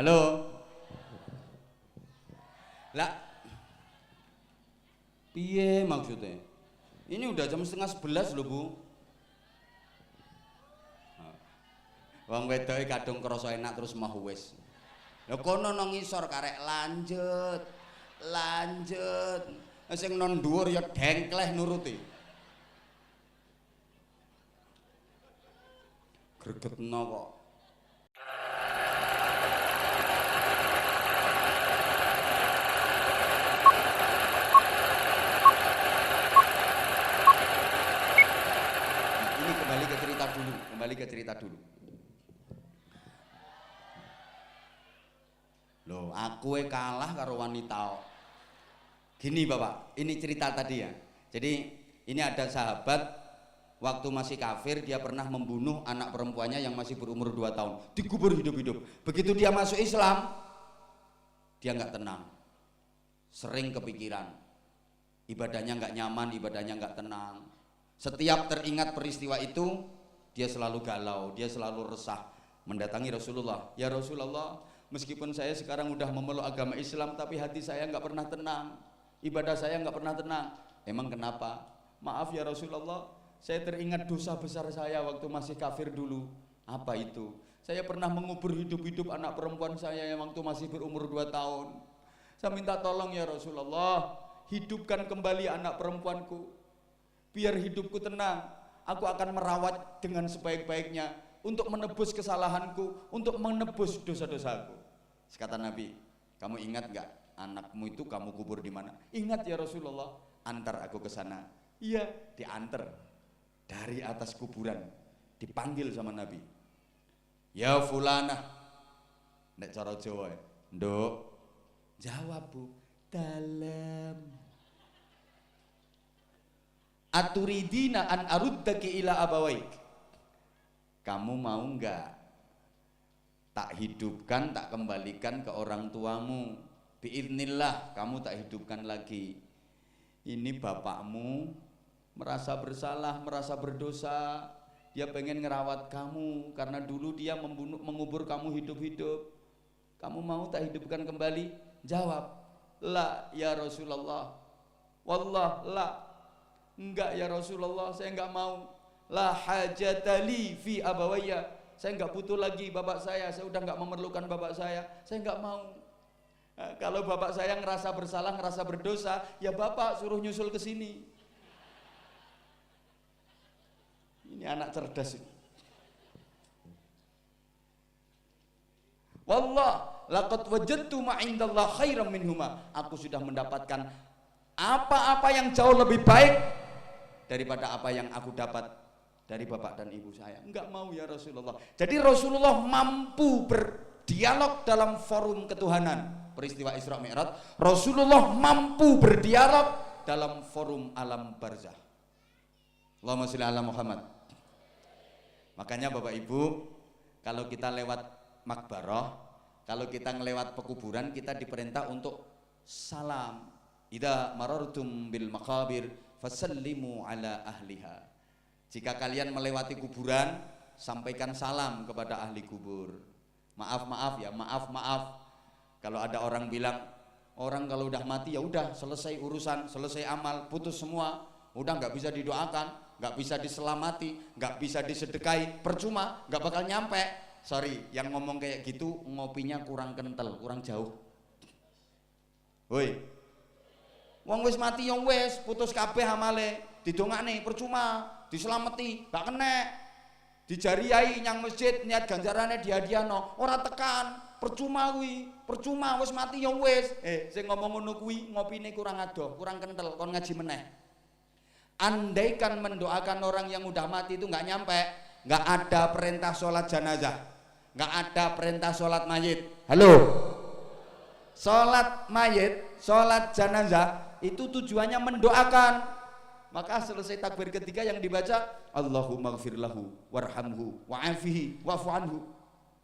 Halo. Lah, piye maksudnya? Ini udah jam 10:30 loh Bu. Wong wedoke kadung krasa enak terus mah wis. Lha kono nang ngisor karek lanjut. Sing non dhuwur ya dengkleh nuruti. Gregetno kok. Ini kembali ke cerita dulu. Loh, aku kalah karo wanita. Gini Bapak, ini cerita tadi ya. Jadi ini ada sahabat waktu masih kafir dia pernah membunuh anak perempuannya yang masih berumur 2 tahun. Dikubur hidup-hidup. Begitu dia masuk Islam, dia nggak tenang. Sering kepikiran. Ibadahnya nggak nyaman, ibadahnya nggak tenang. Setiap teringat peristiwa itu, dia selalu galau, dia selalu resah. Mendatangi Rasulullah, ya Rasulullah, meskipun saya sekarang udah memeluk agama Islam, tapi hati saya nggak pernah tenang. Ibadah saya nggak pernah tenang. Emang kenapa? Maaf ya Rasulullah, saya teringat dosa besar saya waktu masih kafir dulu. Apa itu? Saya pernah mengubur hidup-hidup anak perempuan saya yang waktu masih berumur 2 tahun. Saya minta tolong ya Rasulullah, hidupkan kembali anak perempuanku. Biar hidupku tenang. Aku akan merawat dengan sebaik-baiknya untuk menebus kesalahanku, untuk menebus dosa-dosaku. Kata Nabi, kamu ingat nggak anakmu itu kamu kubur di mana? Ingat ya Rasulullah, antar aku ke sana. Iya, diantar dari atas kuburan, dipanggil sama Nabi. Ya fulanah, nek cara Jawa, nduk, jawab Bu, dalam. Aturidina an aruddaki ila abawaik. Kamu mau enggak tak hidupkan, tak kembalikan ke orang tuamu? Biiznillah, kamu tak hidupkan lagi. Ini bapakmu merasa bersalah, merasa berdosa. Dia pengen ngerawat kamu karena dulu dia mengubur kamu hidup-hidup. Kamu mau tak hidupkan kembali? Jawab, la ya Rasulullah. Wallah la. Enggak ya Rasulullah, saya enggak mau. La hajatali fi abawayya. Saya enggak butuh lagi bapak saya udah enggak memerlukan bapak saya enggak mau. Nah, kalau bapak saya ngerasa bersalah, ngerasa berdosa, ya bapak suruh nyusul ke sini. Ini anak cerdas ini. Wallah, laqad wajadtu ma indallah khairan minhuma. Aku sudah mendapatkan apa-apa yang jauh lebih baik daripada apa yang aku dapat dari bapak dan ibu saya. Enggak mau ya Rasulullah. Jadi Rasulullah mampu berdialog dalam forum ketuhanan. Peristiwa Isra Mi'raj, Rasulullah mampu berdialog dalam forum alam barzah. Allahumma sholli ala Muhammad. Makanya Bapak Ibu, kalau kita lewat makbarah, kalau kita ngelewat pekuburan, kita diperintah untuk salam. Idza marartum bil maqabir fasallimu ala ahliha. Jika kalian melewati kuburan, sampaikan salam kepada ahli kubur. Maaf ya, maaf. Kalau ada orang bilang, orang kalau udah mati ya udah selesai urusan, selesai amal, putus semua, udah nggak bisa didoakan, nggak bisa diselamati, nggak bisa disedekahi, percuma, nggak bakal nyampe. Sorry, yang ngomong kayak gitu ngopinya kurang kental, kurang jauh. Woi, wong wis mati yang wis, putus kabeh amale, didongakne percuma, diselamati, gak kena. Dijariai nyang masjid niat ganjarane dihadiahno, ora tekan. Percuma kuwi, percuma wis mati ya wis. Sing ngomong ngono kuwi ngopine kurang adoh, kurang kental, kon ngaji meneh. Andaikan mendoakan orang yang udah mati itu nggak nyampe, nggak ada perintah sholat jenazah, nggak ada perintah sholat mayit. Halo, sholat mayit, sholat jenazah itu tujuannya mendoakan. Maka selesai takbir ketiga yang dibaca, Allahumma gfir lahu warhamhu wa'afihi wa'fu anhu.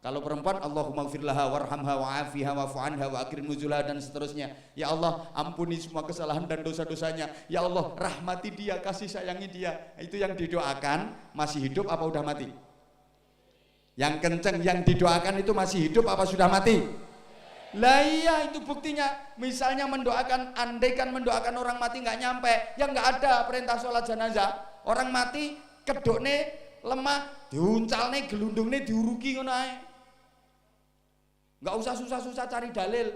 Kalau perempuan, Allahumma gfir laha warhamha wa'afiha wa'fu anha wa akrim nuzulha, dan seterusnya. Ya Allah, ampuni semua kesalahan dan dosa-dosanya. Ya Allah, rahmati dia, kasih sayangi dia. Itu yang didoakan masih hidup apa udah mati? Yang kenceng yang didoakan itu masih hidup apa sudah mati? Lah iya, itu buktinya. Misalnya mendoakan, andaikan mendoakan orang mati nggak nyampe, ya nggak ada perintah sholat jenazah. Orang mati kedokne lemah, diuncalne, gelundungne diuruki ngono ae. Nggak usah susah-susah cari dalil.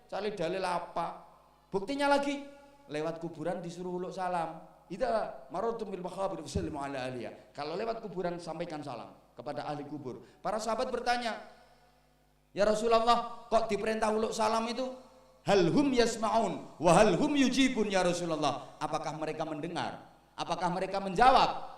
Cari dalil apa? Buktinya lagi lewat kuburan disuruh uluk salam. Idza marartum bil maqabir fasallimu ala ahliha. Kalau lewat kuburan sampaikan salam kepada ahli kubur. Para sahabat bertanya, ya Rasulullah, kok diperintah uluk salam itu? Hal hum yasma'un wa hal hum yujibun ya Rasulullah. Apakah mereka mendengar? Apakah mereka menjawab?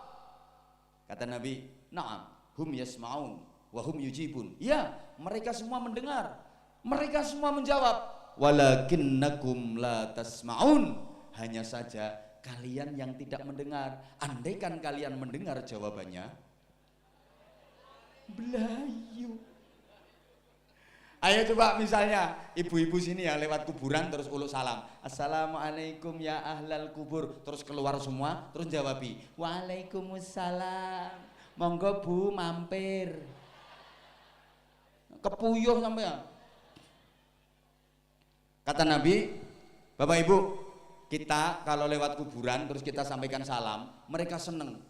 Kata Nabi, na'am, hum yasma'un wa hum yujibun. Ya, mereka semua mendengar. Mereka semua menjawab. Walakinnakum la tasma'un. Hanya saja kalian yang tidak mendengar. Andaikan kalian mendengar jawabannya, belayu. Ayo coba misalnya ibu-ibu sini ya lewat kuburan terus uluk salam. Assalamualaikum ya ahlal kubur. Terus keluar semua terus jawabi. Waalaikumsalam. Monggo Bu mampir. Kepuyuh sampean. Kata Nabi, Bapak Ibu, kita kalau lewat kuburan terus kita sampaikan salam, mereka seneng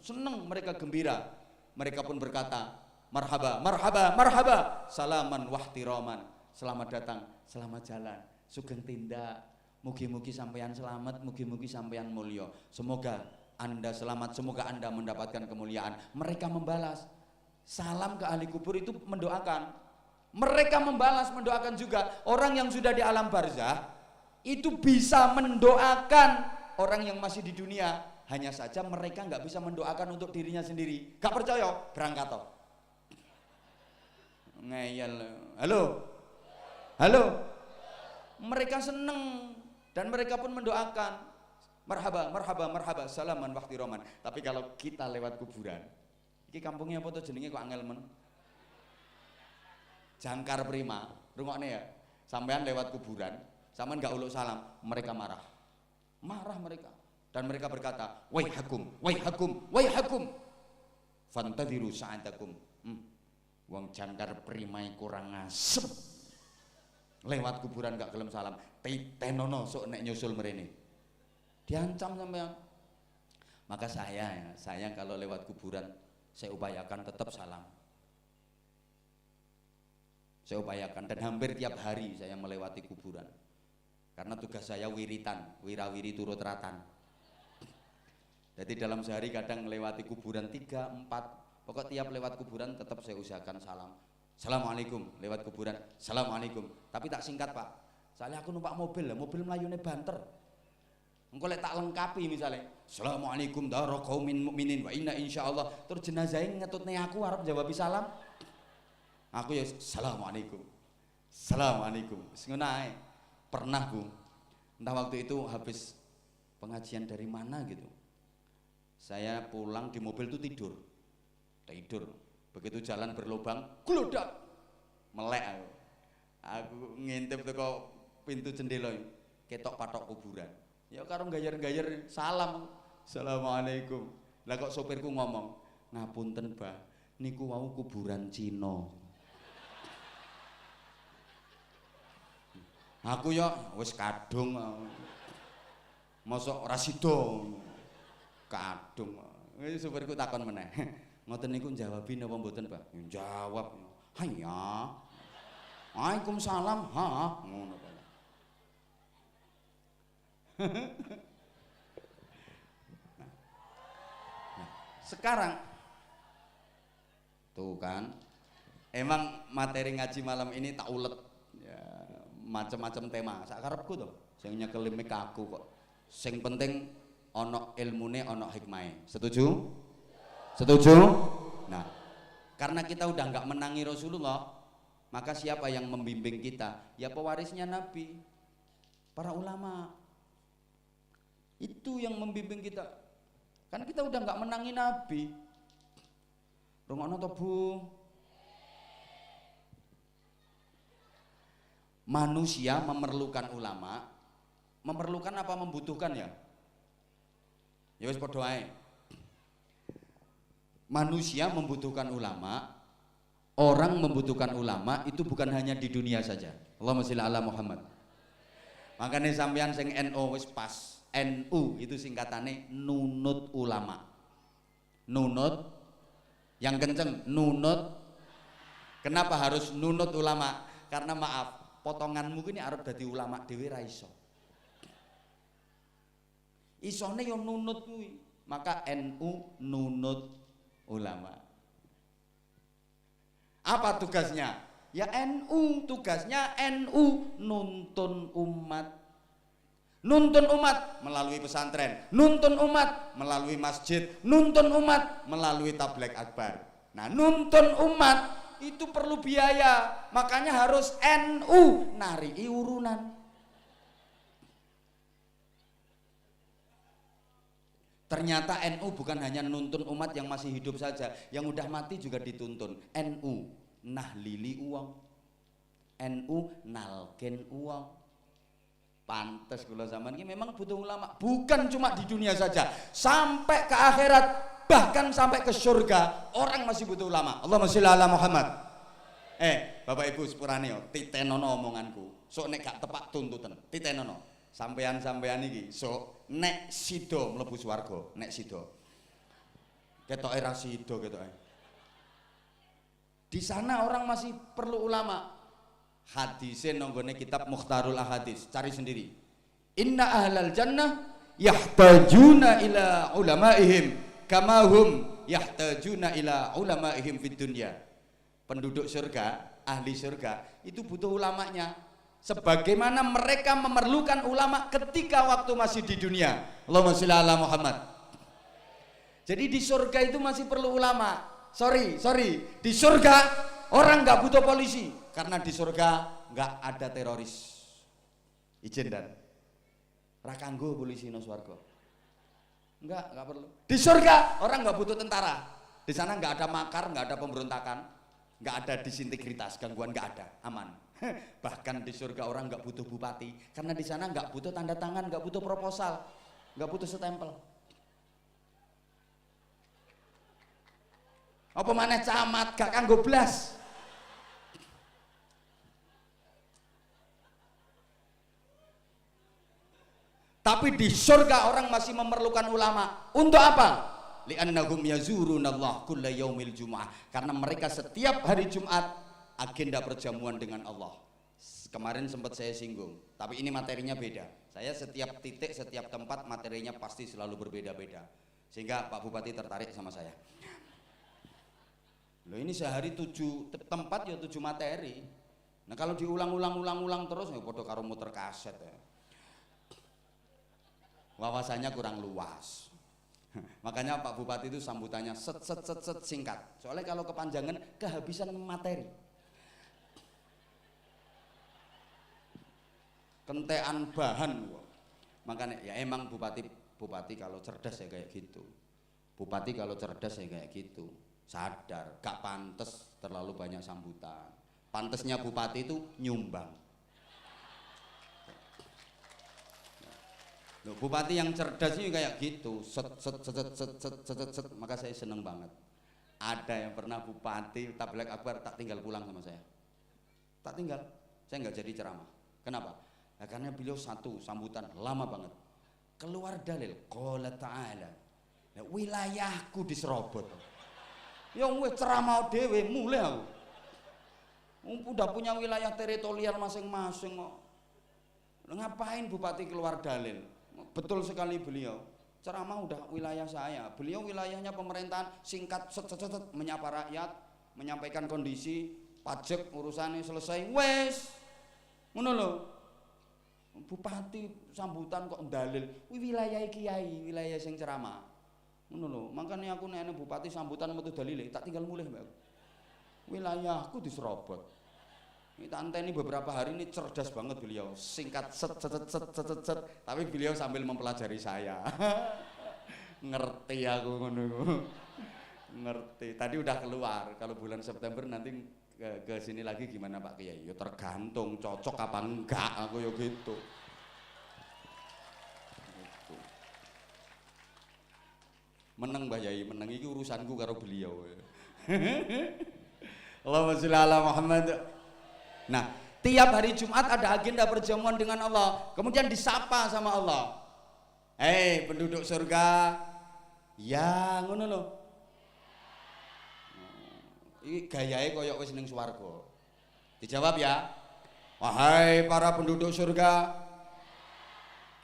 mereka gembira. Mereka pun berkata, marhaba, marhaba, marhaba, salaman wahtiraman. Selamat datang, selamat jalan, sugeng tindak. Mugi-mugi sampeyan selamat, mugi-mugi sampeyan mulya. Semoga Anda selamat, semoga Anda mendapatkan kemuliaan. Mereka membalas. Salam ke ahli kubur itu mendoakan. Mereka membalas, mendoakan juga. Orang yang sudah di alam barzah itu bisa mendoakan orang yang masih di dunia. Hanya saja mereka nggak bisa mendoakan untuk dirinya sendiri. Gak percaya? Berangkat toh. Ngeyel. Halo, halo. Mereka seneng dan mereka pun mendoakan. Marhaba, marhaba, marhaba, salaman wahtiraman. Tapi kalau kita lewat kuburan, ini kampungnya apa tuh jenenge kok angel men? Jangkar Prima, rungokne ya. Sampean lewat kuburan, sampean nggak uluk salam, mereka marah. Marah mereka. Dan mereka berkata, waihakum, waihakum, waihakum. Fantadiru sa'atakum. Wong Jangkar Primai kurang ngasep. Lewat kuburan gak gelem salam, titenono sok nek nyusul mrene. Diancam sampean. Maka saya kalau lewat kuburan saya upayakan tetap salam. Saya upayakan dan hampir tiap hari saya melewati kuburan. Karena tugas saya wiritan, wirawiri turut ratan. Jadi dalam sehari kadang melewati kuburan 3, 4. Pokok tiap lewat kuburan tetap saya usahakan salam. Assalamualaikum, lewat kuburan, assalamualaikum. Tapi tak singkat Pak. Soalnya aku numpak mobil lah, mobil melayune banter. Engko lek tak lengkapi misalnya, assalamualaikum daro qaumin mukminin wa inna insyaallah. Terus jenazahnya ngetutne aku arep jawab salam. Aku ya assalamualaikum, assalamualaikum. Ngono ae. Pernah Bu, entah waktu itu habis pengajian dari mana gitu. Saya pulang di mobil tuh tidur. Begitu jalan berlubang, gludak, melek aku. Aku ngintip teko pintu jendela, ketok patok kuburan. Ya karo gayer-gayer salam, assalamualaikum. Lah kok sopirku ngomong, ngapunten Mbah, niku wau kuburan Cina. Aku ya wis kadung. Mosok ora sida. Kadung. Wis supirku takon meneh. Ngoten niku njawabi napa mboten, Pak? Jawab. Hanya. Waalaikumsalam. Ha, ngono Pak. Sekarang tuh kan emang materi ngaji malam ini tak ulet ya, macam-macam tema sakarepku tuh sing nyekeli mik aku kok sing penting ono ilmune ono hikmahe. Setuju? Setuju? Nah, karena kita udah nggak menangi Rasulullah, maka siapa yang membimbing kita? Ya pewarisnya Nabi, para ulama. Itu yang membimbing kita. Kan kita udah nggak menangi Nabi. Rungokno to Bu. Manusia memerlukan ulama, memerlukan apa membutuhkan ya? Ya wis padha ae. Manusia membutuhkan ulama, Orang membutuhkan ulama itu bukan hanya di dunia saja. Allahumma sholli ala Muhammad. Makanya sampean sing NU wis pas. NU itu singkatannya nunut ulama. Nunut yang kenceng, nunut. Kenapa harus nunut ulama? Karena maaf, potonganmu ini arep dadi ulama dhewe ra iso. Isone yo nunut kuwi. Maka NU nunut ulama. Apa tugasnya? Ya NU, tugasnya NU nuntun umat. Nuntun umat melalui pesantren, nuntun umat melalui masjid, nuntun umat melalui tabligh akbar. Nah, nuntun umat itu perlu biaya, makanya harus NU nariki urunan. Ternyata NU bukan hanya nuntun umat yang masih hidup saja, yang udah mati juga dituntun. NU nahlili uang, NU nalken uang. Pantes kula zaman ini memang butuh ulama, bukan cuma di dunia saja, sampai ke akhirat, bahkan sampai ke surga orang masih butuh ulama. Allahumma sholli ala Muhammad. Bapak Ibu sepurane yo titenono omonganku, sok nek gak tepak tuntutan titenono. Sampean-sampean iki sok nek sida mlebu swarga, nek sida ketoke ra sida ketoke. Di sana orang masih perlu ulama. Hadisnya nonggone kitab Mukhtarul Ahadits, cari sendiri. Inna ahlal jannah yahtajuna ila ulamaihim kama hum yahtajuna ila ulamaihim fid dunya. Penduduk surga, ahli surga itu butuh ulamanya sebagaimana mereka memerlukan ulama ketika waktu masih di dunia. Allahumma sholli ala Muhammad. Jadi di surga itu masih perlu ulama. Sorry, di surga orang nggak butuh polisi karena di surga nggak ada teroris. Ijen dan rakanggo polisi no swarga. Nggak perlu. Di surga orang nggak butuh tentara. Di sana nggak ada makar, nggak ada pemberontakan, nggak ada disintegritas, gangguan nggak ada, aman. Bahkan di surga orang nggak butuh bupati karena di sana nggak butuh tanda tangan, nggak butuh proposal, nggak butuh stempel. Apa maneh camat gak kanggo blas. Tapi di surga orang masih memerlukan ulama. Untuk apa? Li'annahum yazurunallah kulla yaumil jum'ah. Karena mereka setiap hari Jumat agenda perjamuan dengan Allah. Kemarin sempat saya singgung, tapi ini materinya beda. Saya setiap titik, setiap tempat materinya pasti selalu berbeda-beda. Sehingga Pak Bupati tertarik sama saya. Loh ini sehari 7 tempat ya 7 materi. Nah kalau diulang-ulang terus ya podo karo muter kaset ya. Wawasannya kurang luas. Makanya Pak Bupati itu sambutannya set singkat. Soalnya kalau kepanjangan kehabisan materi. Kentean bahan. Makanya ya emang bupati kalau cerdas ya kayak gitu. Bupati kalau cerdas ya kayak gitu. Sadar, gak pantes terlalu banyak sambutan. Pantesnya bupati itu nyumbang. Loh, bupati yang cerdas ini kayak gitu, set. Maka saya seneng banget. Ada yang pernah bupati tabligh akbar tak tinggal pulang sama saya. Tak tinggal, saya nggak jadi ceramah. Kenapa? Ya, karena beliau satu sambutan lama banget. Keluar dalil, qala ta'ala. Nah, wilayahku diserobot. Yang wis ceramah dhewe mulai aku. Udah punya wilayah teritorial masing-masing kok. Ngapain bupati keluar dalil? Betul sekali beliau. Ceramah udah wilayah saya. Beliau wilayahnya pemerintahan singkat set menyapa rakyat, menyampaikan kondisi, pajak urusannya selesai. Wes. Ngono lho. Bupati sambutan kok dalil. Wilayah kiai, wilayah sing ceramah. Ngono lho, makanya aku nek bupati sambutan metu dalile, tak tinggal mulih Mbak. Wilayahku diserobot. Ini anteni beberapa hari ini cerdas banget beliau, singkat set. Tapi beliau sambil mempelajari saya. Ngerti aku ngono. Ngerti. Tadi udah keluar, kalau bulan September nanti ke sini lagi gimana Pak Kiai? Ya tergantung cocok apa enggak, aku ya gitu. Meneng Mbah Yai, meneng iki urusanku karo beliau. Allahumma sholli ala Muhammad. Nah, tiap hari Jumat ada agenda perjamuan dengan Allah, kemudian disapa sama Allah. Hei penduduk surga, ya ngono lho. Iki gayahe koyok wis ning swarga. Dijawab ya. Wahai para penduduk surga,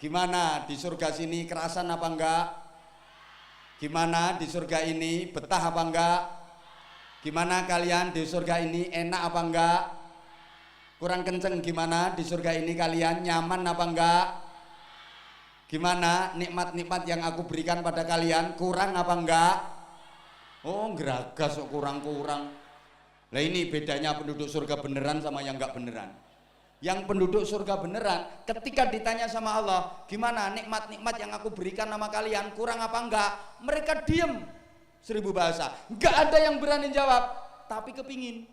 gimana di surga sini, kerasan apa enggak? Gimana di surga ini, betah apa enggak? Gimana kalian di surga ini, enak apa enggak? Kurang kenceng gimana di surga ini kalian, nyaman apa enggak? Gimana nikmat-nikmat yang aku berikan pada kalian, kurang apa enggak? Oh geragas kok kurang-kurang. Lah ini bedanya penduduk surga beneran sama yang enggak beneran. Yang penduduk surga beneran ketika ditanya sama Allah, gimana nikmat-nikmat yang aku berikan sama kalian, kurang apa enggak? Mereka diem 1000 bahasa, enggak ada yang berani jawab, tapi kepingin.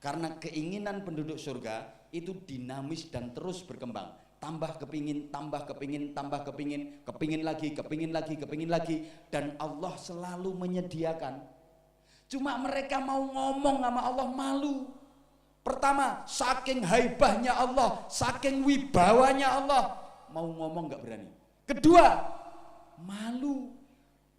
Karena keinginan penduduk surga itu dinamis dan terus berkembang. Tambah kepingin, tambah kepingin, tambah kepingin, kepingin lagi, kepingin lagi, kepingin lagi. Dan Allah selalu menyediakan. Cuma mereka mau ngomong sama Allah malu. Pertama, saking haibahnya Allah, saking wibawanya Allah, mau ngomong gak berani. Kedua, malu,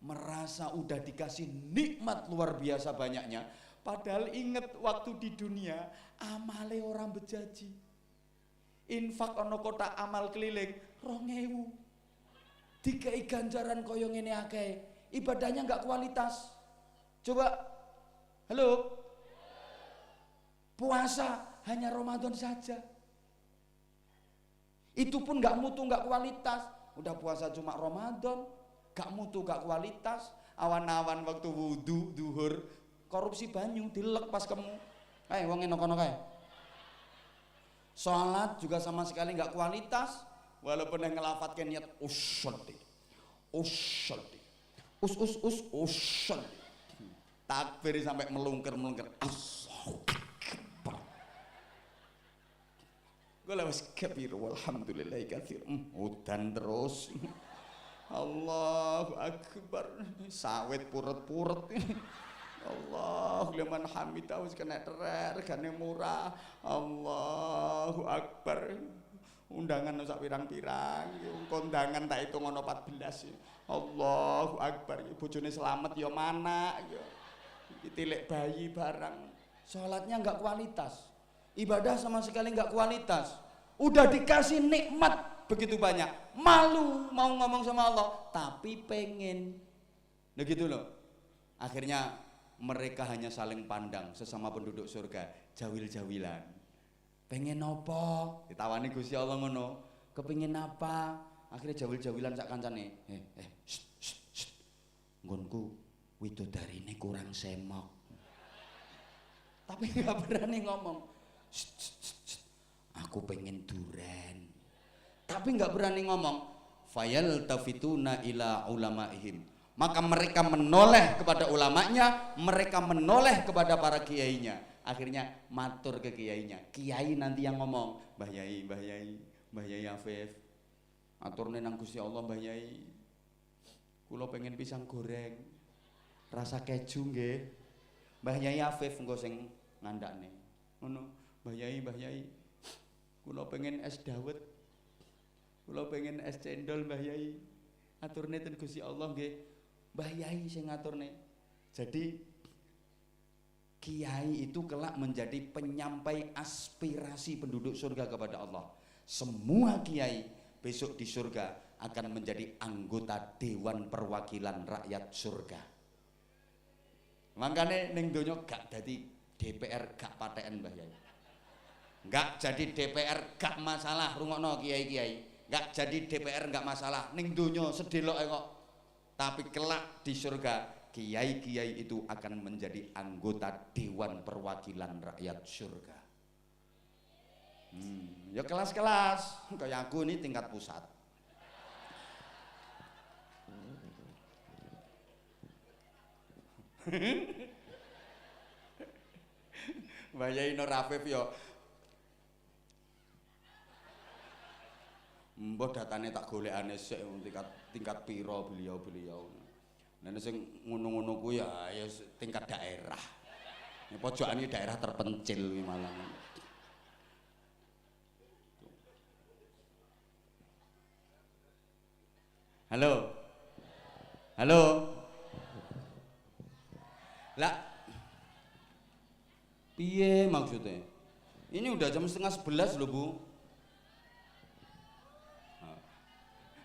merasa udah dikasih nikmat luar biasa banyaknya, padahal inget waktu di dunia amale orang bejaji. Infak ono kotak amal keliling 2000, dikai ganjaran koyo ngene akeh, ibadahnya gak kualitas. Coba, halo, puasa hanya Ramadan saja, itu pun gak mutu, gak kualitas. Udah puasa cuma Ramadan, gak mutu, gak kualitas. Awan-awan waktu wudu, duhur, korupsi banyu, dilek pas kamu. Wong enokono kae. Sholat juga sama sekali gak kualitas, walaupun yang ngelafatkan niat usyadi, usyadi, usyadi. Takbir sampai melungker-melungker. Allahu Akbar. Gue lawas kabir, walhamdulillah kathir. Udan terus. Allahu Akbar. Sawit purut-purut. Allahu liman hamidah, wis kena terer, regane murah. Allahu Akbar. Undangan sak pirang-pirang, kondangan tak hitung ono 14. Allahu Akbar. Bojone selamat ya mana ya. Tilik bayi barang. Sholatnya enggak kualitas, ibadah sama sekali enggak kualitas. Udah dikasih nikmat begitu banyak, malu mau ngomong sama Allah, tapi pengen. Nah gitu loh. Akhirnya mereka hanya saling pandang sesama penduduk surga, jawil-jawilan. Pengen apa? Ditawani Gusti Allah ngono. Kepengin apa? Akhirnya jawil-jawilan sak kancane. Nggonku widodarine kurang semok. Tapi enggak berani ngomong. Aku pengen duren. Tapi enggak berani ngomong. Fayal tafituna ila ulamaihim. Maka mereka menoleh kepada ulamanya, mereka menoleh kepada para kiainya. Akhirnya matur ke kiainya. Kiai nanti yang ngomong, Mbah Yai, Mbah Yai, Mbah Yai Afif. Aturne nang Gusti Allah Mbah Yai. Kula pengen pisang goreng rasa keju nggih. Mbah Yai Afif engko sing ngandakne. Ngono, Mbah Yai, Mbah Yai. Kula pengen es dawet. Kula pengen es cendol Mbah Yai. Aturne ten Gusti Allah nggih. Mbah Yai sing ngaturne. Jadi kiai itu kelak menjadi penyampai aspirasi penduduk surga kepada Allah. Semua kiai besok di surga akan menjadi anggota Dewan Perwakilan Rakyat Surga. Makanya ning donya gak dadi DPR gak paten Mbah Yai. Gak jadi DPR gak masalah, rungokno kiai-kiai. Gak jadi DPR gak masalah, ning donya sedeloke kok. Tapi kelak di surga, kiai-kiai itu akan menjadi anggota Dewan Perwakilan Rakyat Surga. Ya kelas-kelas, kayak aku ini tingkat pusat. Mbah Yai Nur Afif yo. Mbah datane tak golekane sik tingkat pira beliau-beliau. Nek sing ngono-ngono ku ya tingkat daerah. Pojokan iki daerah terpencil iki malah. Halo. Halo. Lah piye maksudnya? Ini udah jam setengah 11 loh Bu.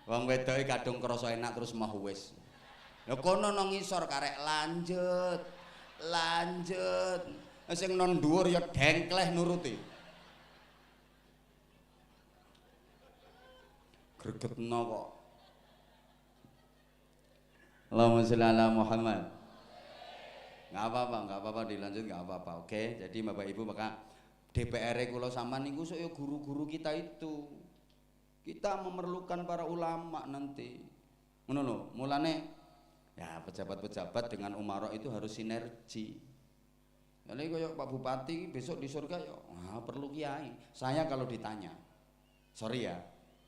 Wong wedoke kadung krasa enak terus mah wis. Lha kono nang ngisor karek lanjut. Lanjut. Sing non dhuwur ya dengkleh nuruti. Gregetno kok. Allahumma sholli ala Muhammad. Nggak apa-apa dilanjut nggak apa-apa. Oke, jadi Bapak Ibu maka DPR kula sampean niku saya guru-guru kita itu. Kita memerlukan para ulama nanti. Ngono lho, mulane ya pejabat-pejabat dengan umarok itu harus sinergi. Jadi kayak Pak Bupati besok di surga ya perlu kiai. Saya kalau ditanya, sorry ya,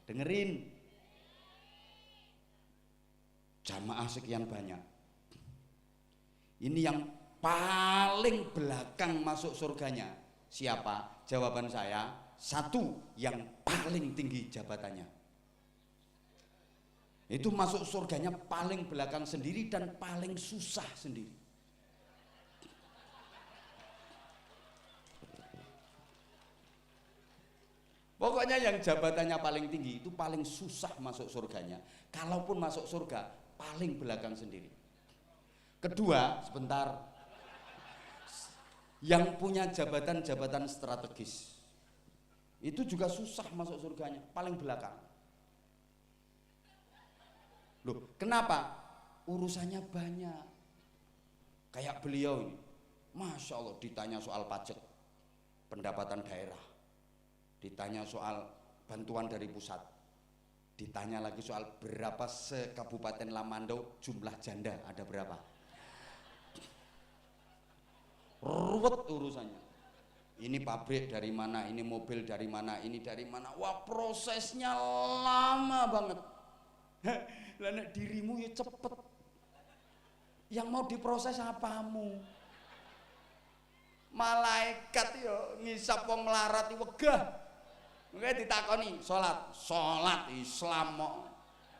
dengerin jamaah sekian banyak. Ini yang paling belakang masuk surganya siapa? Jawaban saya satu yang paling tinggi jabatannya. Itu masuk surganya paling belakang sendiri dan paling susah sendiri. Pokoknya yang jabatannya paling tinggi itu paling susah masuk surganya. Kalaupun masuk surga paling belakang sendiri. Kedua, sebentar, yang punya jabatan-jabatan strategis itu juga susah masuk surganya, paling belakang. Loh, kenapa? Urusannya banyak. Kayak beliau ini, Masya Allah ditanya soal pajak, pendapatan daerah, ditanya soal bantuan dari pusat, ditanya lagi soal berapa se-Kabupaten Lamandau jumlah janda ada berapa. Ruwet urusannya. Ini pabrik dari mana, ini mobil dari mana, ini dari mana. Wah, prosesnya lama banget. Lah nek dirimu ya cepet. Yang mau diproses apamu? Malaikat yo ngisap wong melarat iki wegah. Mengke ditakoni, salat Islam kok.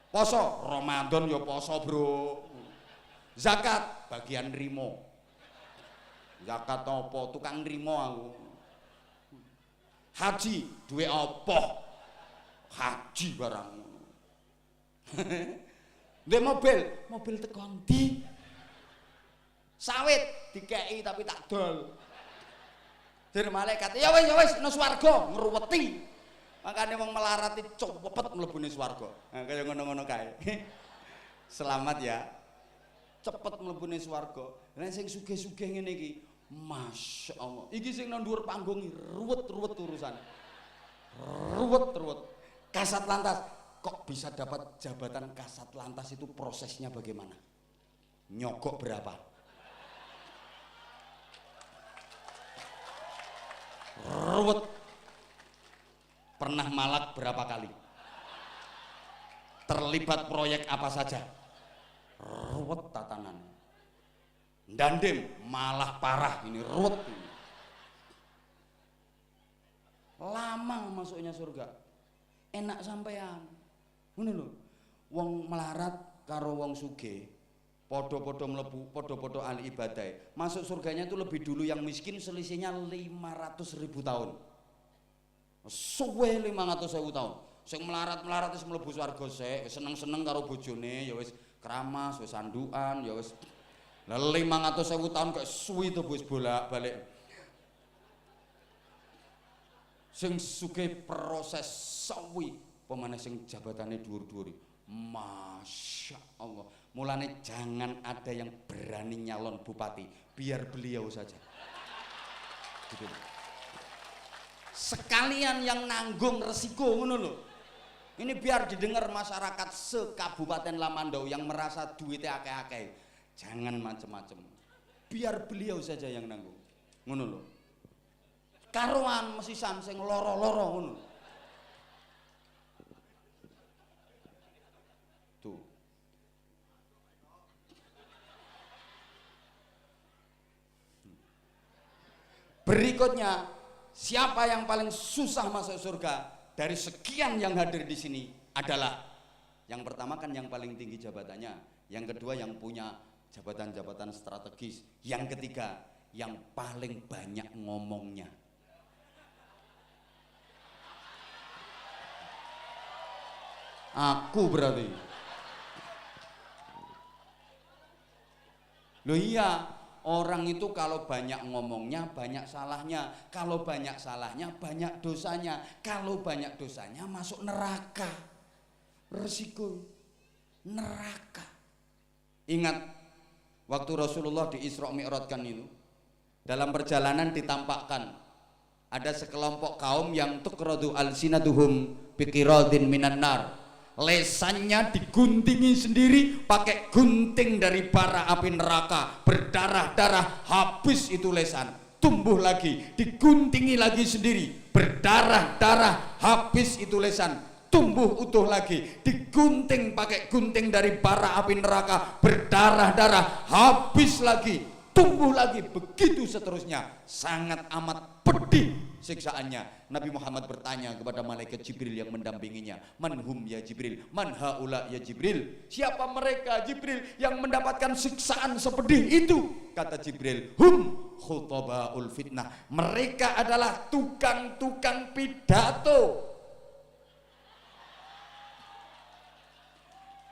Poso Ramadan ya poso, Bro. Zakat bagian nrimo. Zakat apa? Tukang nrimo aku. Haji duwe apa? Haji barang. Duwe mobil teko ndi? Sawit dikeki tapi tak dol. Dir malaikat, ya wis nang swarga ngruweti. Makane wong melarat iki cepet mlebune swarga. Nah, kaya ngono-ngono kae. Selamat ya. Cepet mlebune swarga. Lah sing sugih-sugih ngene iki, Masya Allah. Iki sing nang dhuwur panggung ruwet-ruwet urusan. Ruwet. Kasat lantas kok bisa dapat jabatan kasat lantas itu prosesnya bagaimana? Nyogok berapa? Ruwet. Pernah malak berapa kali? Terlibat proyek apa saja? Ruwet tatanan. Dandim malah parah, ini ruwet ini. Lama masuknya surga. Enak sampean. Ngono lho. Wong melarat karo wong sugih podo-podo mlebu, podo-podo ahli ibadah. Masuk surganya itu lebih dulu yang miskin selisihnya 500.000 tahun. Suwe 500.000 tahun. Sing melarat-melarat wis mlebu swarga sik, seneng-seneng karo bojone, ya wis keramas, wis sandukan, ya wis. Lah 500.000 tahun kok suwi to wis bolak-balik. Sing sugih proses sawi, pemane sing jabatane dhuwur-dhuwur. Masya Allah. Mulane jangan ada yang berani nyalon bupati, biar beliau saja. Gitu. Sekalian yang nanggung resiko ngono lho. Ini biar didengar masyarakat se-Kabupaten Lamandau yang merasa duitnya akeh-akeh. Jangan macem-macem. Biar beliau saja yang nanggung. Ngono lho. Karuan mesisan sing loro-loro ngono. Tuh. Berikutnya, siapa yang paling susah masuk surga dari sekian yang hadir di sini adalah yang pertama kan yang paling tinggi jabatannya, yang kedua yang punya jabatan-jabatan strategis, yang ketiga yang paling banyak ngomongnya. Aku berarti. Loh iya, orang itu kalau banyak ngomongnya banyak salahnya, kalau banyak salahnya banyak dosanya, kalau banyak dosanya masuk neraka. Resiko neraka. Ingat waktu Rasulullah di Isra Mi'rajkan itu, dalam perjalanan ditampakkan ada sekelompok kaum yang tukradu alsinatuhum biqiradin minan nar. Lesannya diguntingi sendiri pakai gunting dari bara api neraka, berdarah-darah, habis itu lesan, tumbuh lagi, diguntingi lagi sendiri, berdarah-darah, habis itu lesan, tumbuh utuh lagi, digunting pakai gunting dari bara api neraka, berdarah-darah, habis lagi, tumbuh lagi, begitu seterusnya. Sangat amat pedih siksaannya. Nabi Muhammad bertanya kepada malaikat Jibril yang mendampinginya, manhum ya Jibril, man haula ya Jibril, siapa mereka Jibril yang mendapatkan siksaan sepedih itu? Kata Jibril, hum khutabaul fitnah, mereka adalah tukang-tukang pidato,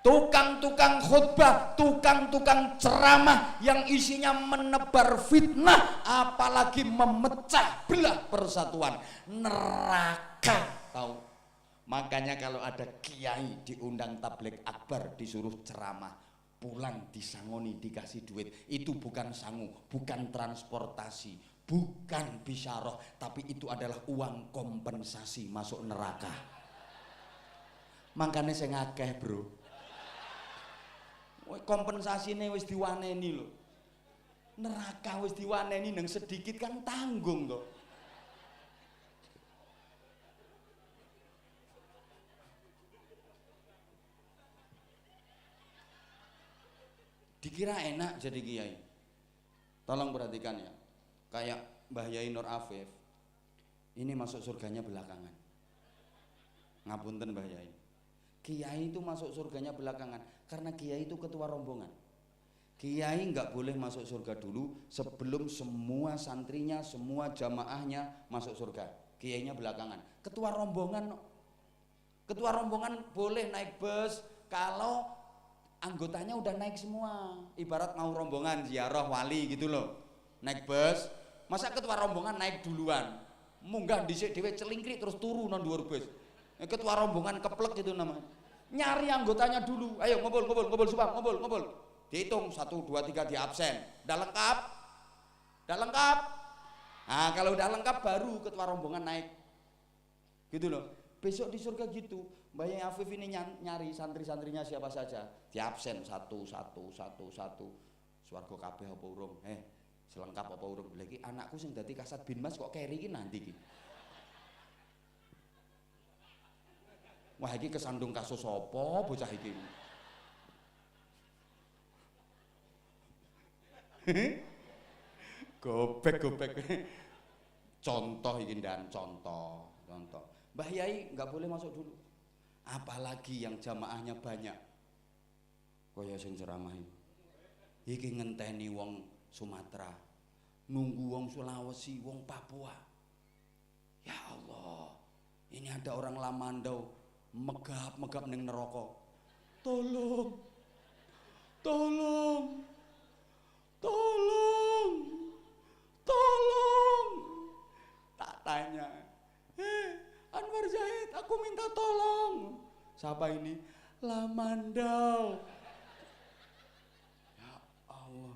tukang-tukang khutbah, tukang-tukang ceramah yang isinya menebar fitnah, apalagi memecah belah persatuan. Neraka, tahu? Makanya kalau ada kiai diundang tabligh akbar disuruh ceramah, pulang disangoni dikasih duit, itu bukan sangu, bukan transportasi, bukan bisyarah, tapi itu adalah uang kompensasi masuk neraka. Makanya saya ngakeh bro, kompensasinya wis diwaneni lho. Neraka wis diwaneni nang sedikit kan tanggung toh. Dikira enak jadi kiai. Tolong perhatikan ya. Kayak Mbah Yai Nur Afif, ini masuk surganya belakangan. Ngapunten Mbah Yai. Kiai itu masuk surganya belakangan karena kiai itu ketua rombongan. Kiai nggak boleh masuk surga dulu sebelum semua santrinya, semua jamaahnya masuk surga. Kiainya belakangan. Ketua rombongan boleh naik bus kalau anggotanya udah naik semua. Ibarat mau rombongan ziarah wali gitu loh, naik bus. Masa ketua rombongan naik duluan, munggah dhisik dhewe celingkrik terus turu nang dhuwur bus. Ketua rombongan keplek itu namanya. Nyari anggotanya dulu, ayo ngobrol subang, ngobrol. Dihitung 1, 2, 3 di absen. Udah lengkap? Nah kalau udah lengkap baru ketua rombongan naik. Gitu loh. Besok di surga gitu. Mbak Yai Afif ini nyari santri-santrinya siapa saja. Di absen satu. Swarga kabeh apa urung? Selengkap apa urung? Lagi anakku sing dadi Kasat Binmas kok keri iki nanti iki. Wah iki kesandung kasus apa bocah iki. Gobek. Contoh iki dan contoh. Mbah Yai nggak boleh masuk dulu. Apalagi yang jamaahnya banyak. Kaya sing ceramah iki ngenteni wong Sumatera, nunggu wong Sulawesi, wong Papua. Ya Allah, ini ada orang Lamandau megap ning neraka. Tolong. Tak tanya. Anwar Zahid, aku minta tolong. Siapa ini? Lamandau. Ya Allah.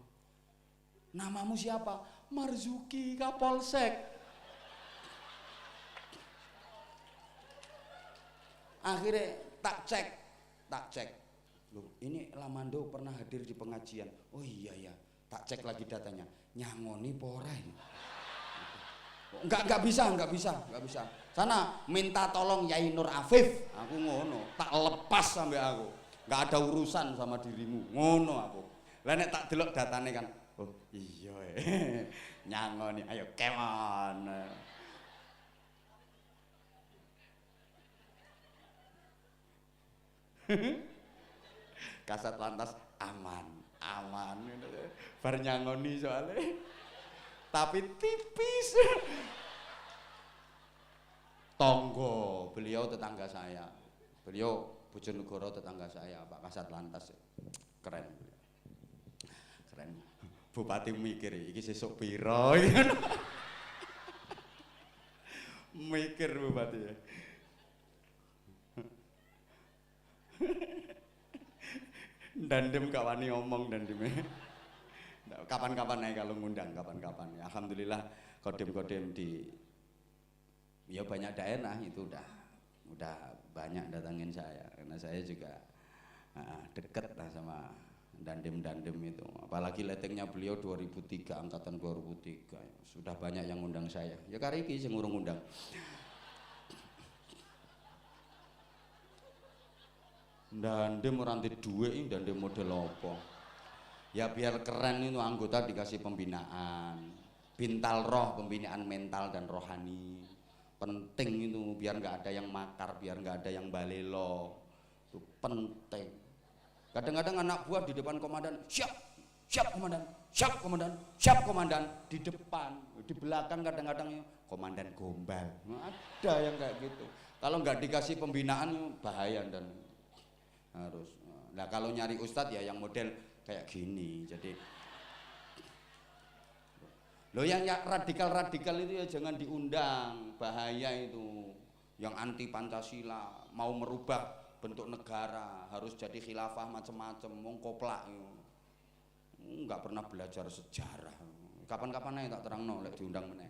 Namamu siapa? Marzuki Kapolsek. Akhirnya tak cek. Loh, ini Lamandau pernah hadir di pengajian. Oh iya ya, tak cek lagi datanya. Nyangoni pora ini. Enggak bisa. Sana minta tolong Yai Nur Afif. Aku ngono, tak lepas sampai aku. Enggak ada urusan sama dirimu. Ngono aku. Lah nek tak delok datane kan. Oh iya. Nyangoni, ayo kemon. Kasat lantas aman, aman. Bar nyangoni soalnya. Tapi tipis. Tonggo, beliau tetangga saya. Beliau Bojonegoro tetangga saya, Pak Kasat Lantas. Keren. Keren. Bupati mikir iki sesuk piro. Mikir bupati ya. Dandem gak wani omong dandeme. Kapan-kapan aja kalau ngundang, kapan-kapan. Alhamdulillah kodim-kodim di ya banyak daerah itu udah banyak datangin saya karena saya juga deket lah sama dandem-dandem itu. Apalagi letingnya beliau 2003, angkatan 2003. Sudah banyak yang ngundang saya. Ya kari iki sing urung ngundang. Dandem ora ndek dhuwit iki dandem model apa? Ya biar keren itu anggota dikasih pembinaan. Bintal roh, pembinaan mental dan rohani. Penting itu biar nggak ada yang makar, biar nggak ada yang balelo. Itu penting. Kadang-kadang anak buah di depan komandan, siap, siap komandan, siap komandan, siap komandan di depan, di belakang kadang-kadang komandan gombal. Ada yang kayak gitu. Kalau nggak dikasih pembinaan bahaya dan harus. Nah kalau nyari ustadz ya yang model kayak gini. Jadi loh yang radikal-radikal itu ya jangan diundang, bahaya itu. Yang anti Pancasila, mau merubah bentuk negara, harus jadi khilafah macam-macam, wong koplak itu. Enggak pernah belajar sejarah. Kapan-kapan aja tak terangno lek diundang meneh.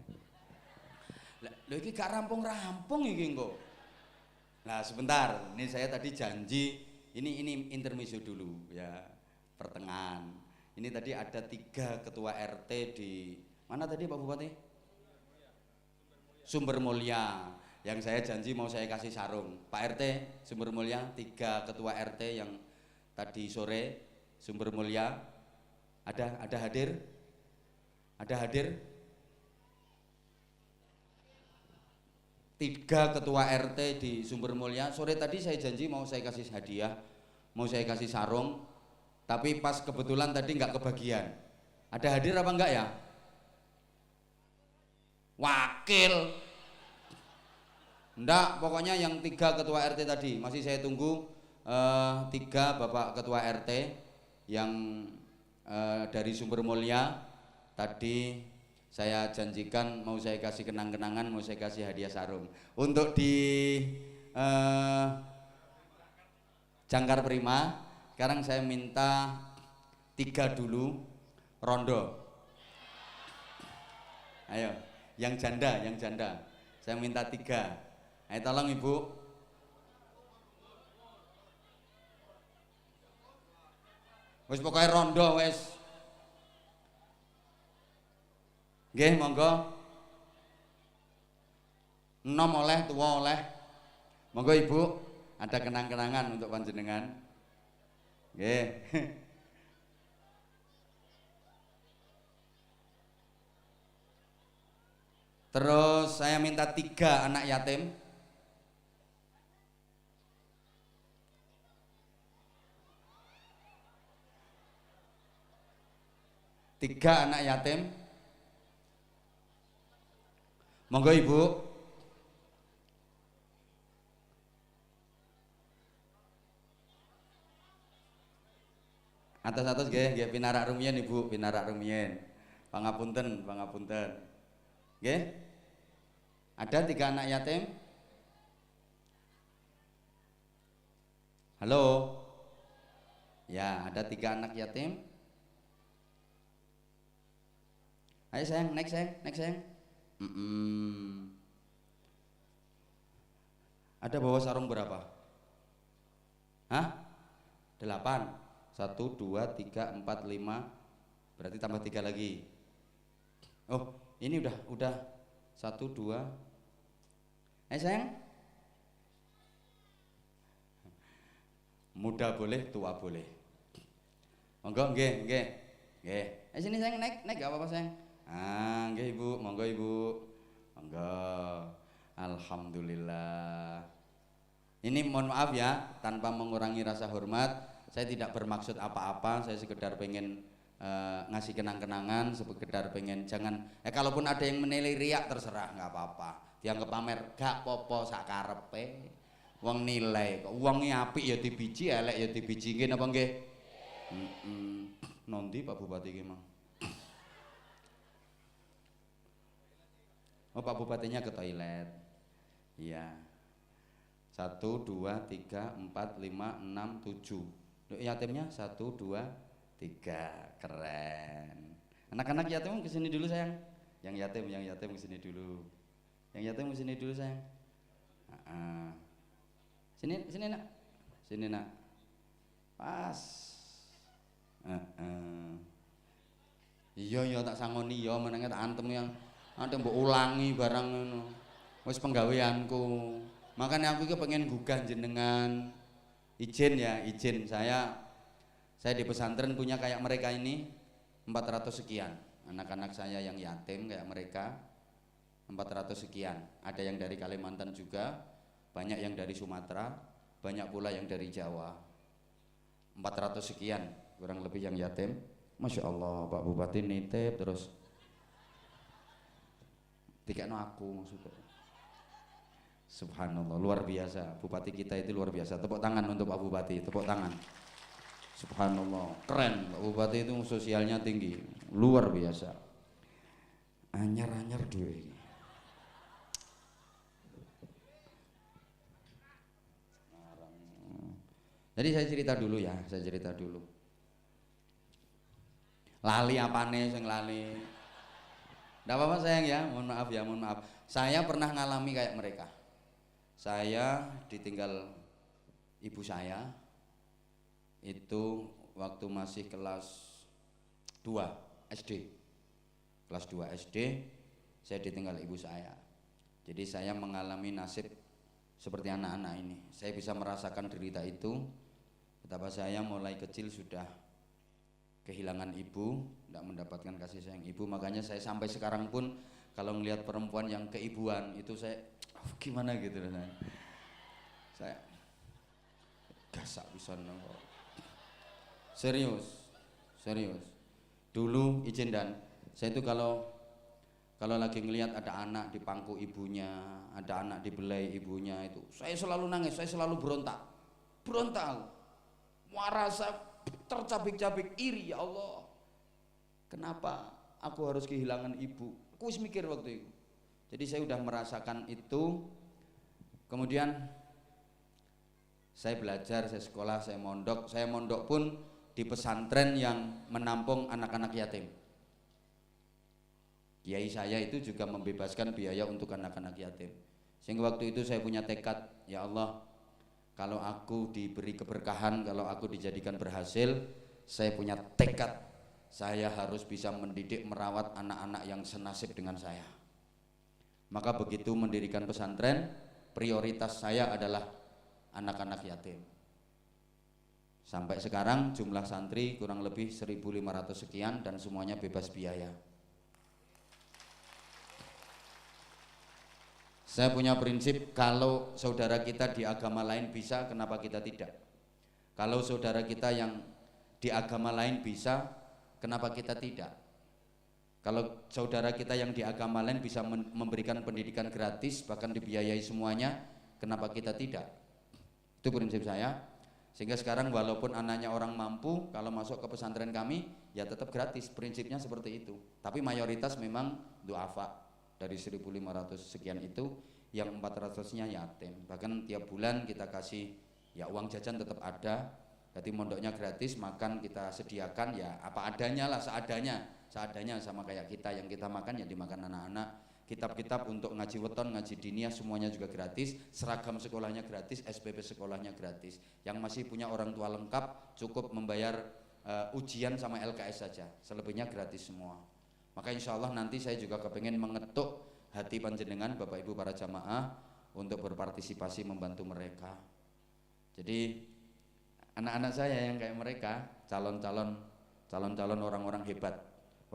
Lho iki gak rampung-rampung iki engko. Nah, sebentar. Ini saya tadi janji ini intermezzo dulu ya, pertengahan. Ini tadi ada 3 ketua RT di mana tadi Pak Bupati? Sumber Mulia. Yang saya janji mau saya kasih sarung. Pak RT Sumber Mulia, 3 ketua RT yang tadi sore Sumber Mulia ada hadir? Ada hadir? 3 ketua RT di Sumber Mulia. Sore tadi saya janji mau saya kasih hadiah, mau saya kasih sarung. Tapi pas kebetulan tadi nggak kebagian. Ada hadir apa enggak ya? Wakil. Enggak, pokoknya yang 3 ketua RT tadi masih saya tunggu. 3 Bapak ketua RT yang dari Sumber Mulia tadi saya janjikan mau saya kasih kenang-kenangan, mau saya kasih hadiah sarung. Untuk di Jangkar Prima, sekarang saya minta 3 dulu rondo. Ayo, yang janda. Saya minta 3. Ayo tolong Ibu. Wis pokoknya rondo wis. Nggih, monggo. Enom oleh, tua oleh. Monggo Ibu, ada kenang-kenangan untuk panjenengan. Nggih. Terus saya minta 3 anak yatim. Tiga anak yatim. Monggo Ibu. Atas-atas nggih, pinarak rumiyin Ibu, pinarak rumiyin. Pangapunten. Nggih. Ada 3 anak yatim? Halo. Ya, ada 3 anak yatim. Ayo sayang, naik sayang. Ada bawa sarung berapa? Hah? 8. 1, 2, 3, 4, 5. Berarti tambah 3 lagi. Oh, ini udah 1, 2. Ayo sayang. Muda boleh, tua boleh. Monggo, nggih. Ayo sini sayang, naik gak apa-apa sayang. Ah, nggih Ibu, monggo Ibu. Monggo. Alhamdulillah. Ini mohon maaf ya, tanpa mengurangi rasa hormat, saya tidak bermaksud apa-apa, saya sekedar pengen ngasih kenang-kenangan, sekedar pengen jangan kalaupun ada yang menilai riak terserah, nggak apa-apa. Dianggap pamer, gak popo sakarepe. Wong nilai kok wonge apik ya dibiji, elek ya dibiji. Nggih napa nggih? Nondi Pak Bupati ki, Mang? Oh, Pak Bupatinya ke toilet. Iya. 1, 2, 3, 4, 5, 6, 7. Yatimnya 1, 2, 3. Keren. Anak-anak yatim kesini dulu sayang. Yang yatim kesini dulu. Yang yatim kesini dulu sayang. Sini nak. Sini nak. Pas. Iya tak sangoni ya menenge tak antem yang nanti mbok ulangi barang ngono. Wis penggaweanku. Makanya aku iki pengen gugah jenengan. Izin ya, izin saya di pesantren punya kayak mereka ini 400 sekian. Anak-anak saya yang yatim kayak mereka 400 sekian. Ada yang dari Kalimantan juga, banyak yang dari Sumatera, banyak pula yang dari Jawa. 400 sekian kurang lebih yang yatim. Masya Allah, Pak Bupati nitip terus tiketno aku maksudnya. Subhanallah, luar biasa. Bupati kita itu luar biasa. Tepuk tangan untuk Pak Bupati, tepuk tangan. Subhanallah, keren. Pak Bupati itu sosialnya tinggi, luar biasa. Anyar-anyar duwe. Jadi saya cerita dulu ya, saya cerita dulu. Lali apane sing lali? Nggak apa-apa sayang ya, mohon maaf ya, mohon maaf. Saya pernah ngalami kayak mereka. Saya ditinggal ibu saya itu waktu masih kelas 2 SD. Kelas 2 SD saya ditinggal ibu saya. Jadi saya mengalami nasib seperti anak-anak ini. Saya bisa merasakan derita itu. Betapa saya mulai kecil sudah kehilangan ibu, tidak mendapatkan kasih sayang ibu. Makanya saya sampai sekarang pun kalau melihat perempuan yang keibuan itu saya gimana gitu loh. Saya gasak bisa nongol. Serius. Dulu izin dan saya itu kalau lagi ngelihat ada anak di pangku ibunya, ada anak dibelai ibunya itu, saya selalu nangis, saya selalu berontak. Merasa tercabik-cabik iri, ya Allah. Kenapa aku harus kehilangan ibu? Aku wis mikir waktu itu. Jadi saya udah merasakan itu. Kemudian saya belajar, saya sekolah, saya mondok. Saya mondok pun di pesantren yang menampung anak-anak yatim. Kiai saya itu juga membebaskan biaya untuk anak-anak yatim. Sehingga waktu itu saya punya tekad, ya Allah, kalau aku diberi keberkahan, kalau aku dijadikan berhasil, saya punya tekad, saya harus bisa mendidik, merawat anak-anak yang senasib dengan saya. Maka begitu mendirikan pesantren, prioritas saya adalah anak-anak yatim. Sampai sekarang jumlah santri kurang lebih 1.500 sekian dan semuanya bebas biaya. Saya punya prinsip, kalau saudara kita di agama lain bisa, kenapa kita tidak? Kalau saudara kita yang di agama lain bisa, kenapa kita tidak? Kalau saudara kita yang di agama lain bisa memberikan pendidikan gratis, bahkan dibiayai semuanya, kenapa kita tidak? Itu prinsip saya. Sehingga sekarang walaupun anaknya orang mampu, kalau masuk ke pesantren kami, ya tetap gratis. Prinsipnya seperti itu. Tapi mayoritas memang duafa. Dari 1.500 sekian itu, yang 400-nya yatim. Bahkan tiap bulan kita kasih, ya uang jajan tetap ada. Jadi mondoknya gratis, makan kita sediakan ya apa adanya lah, seadanya sama kayak kita, yang kita makan ya dimakan anak-anak. Kitab-kitab untuk ngaji weton, ngaji diniyah semuanya juga gratis, seragam sekolahnya gratis, SPP sekolahnya gratis. Yang masih punya orang tua lengkap cukup membayar ujian sama LKS saja, selebihnya gratis semua. Maka insya Allah nanti saya juga kepengen mengetuk hati panjenengan Bapak Ibu para jamaah untuk berpartisipasi membantu mereka. Jadi anak-anak saya yang kayak mereka calon-calon orang-orang hebat.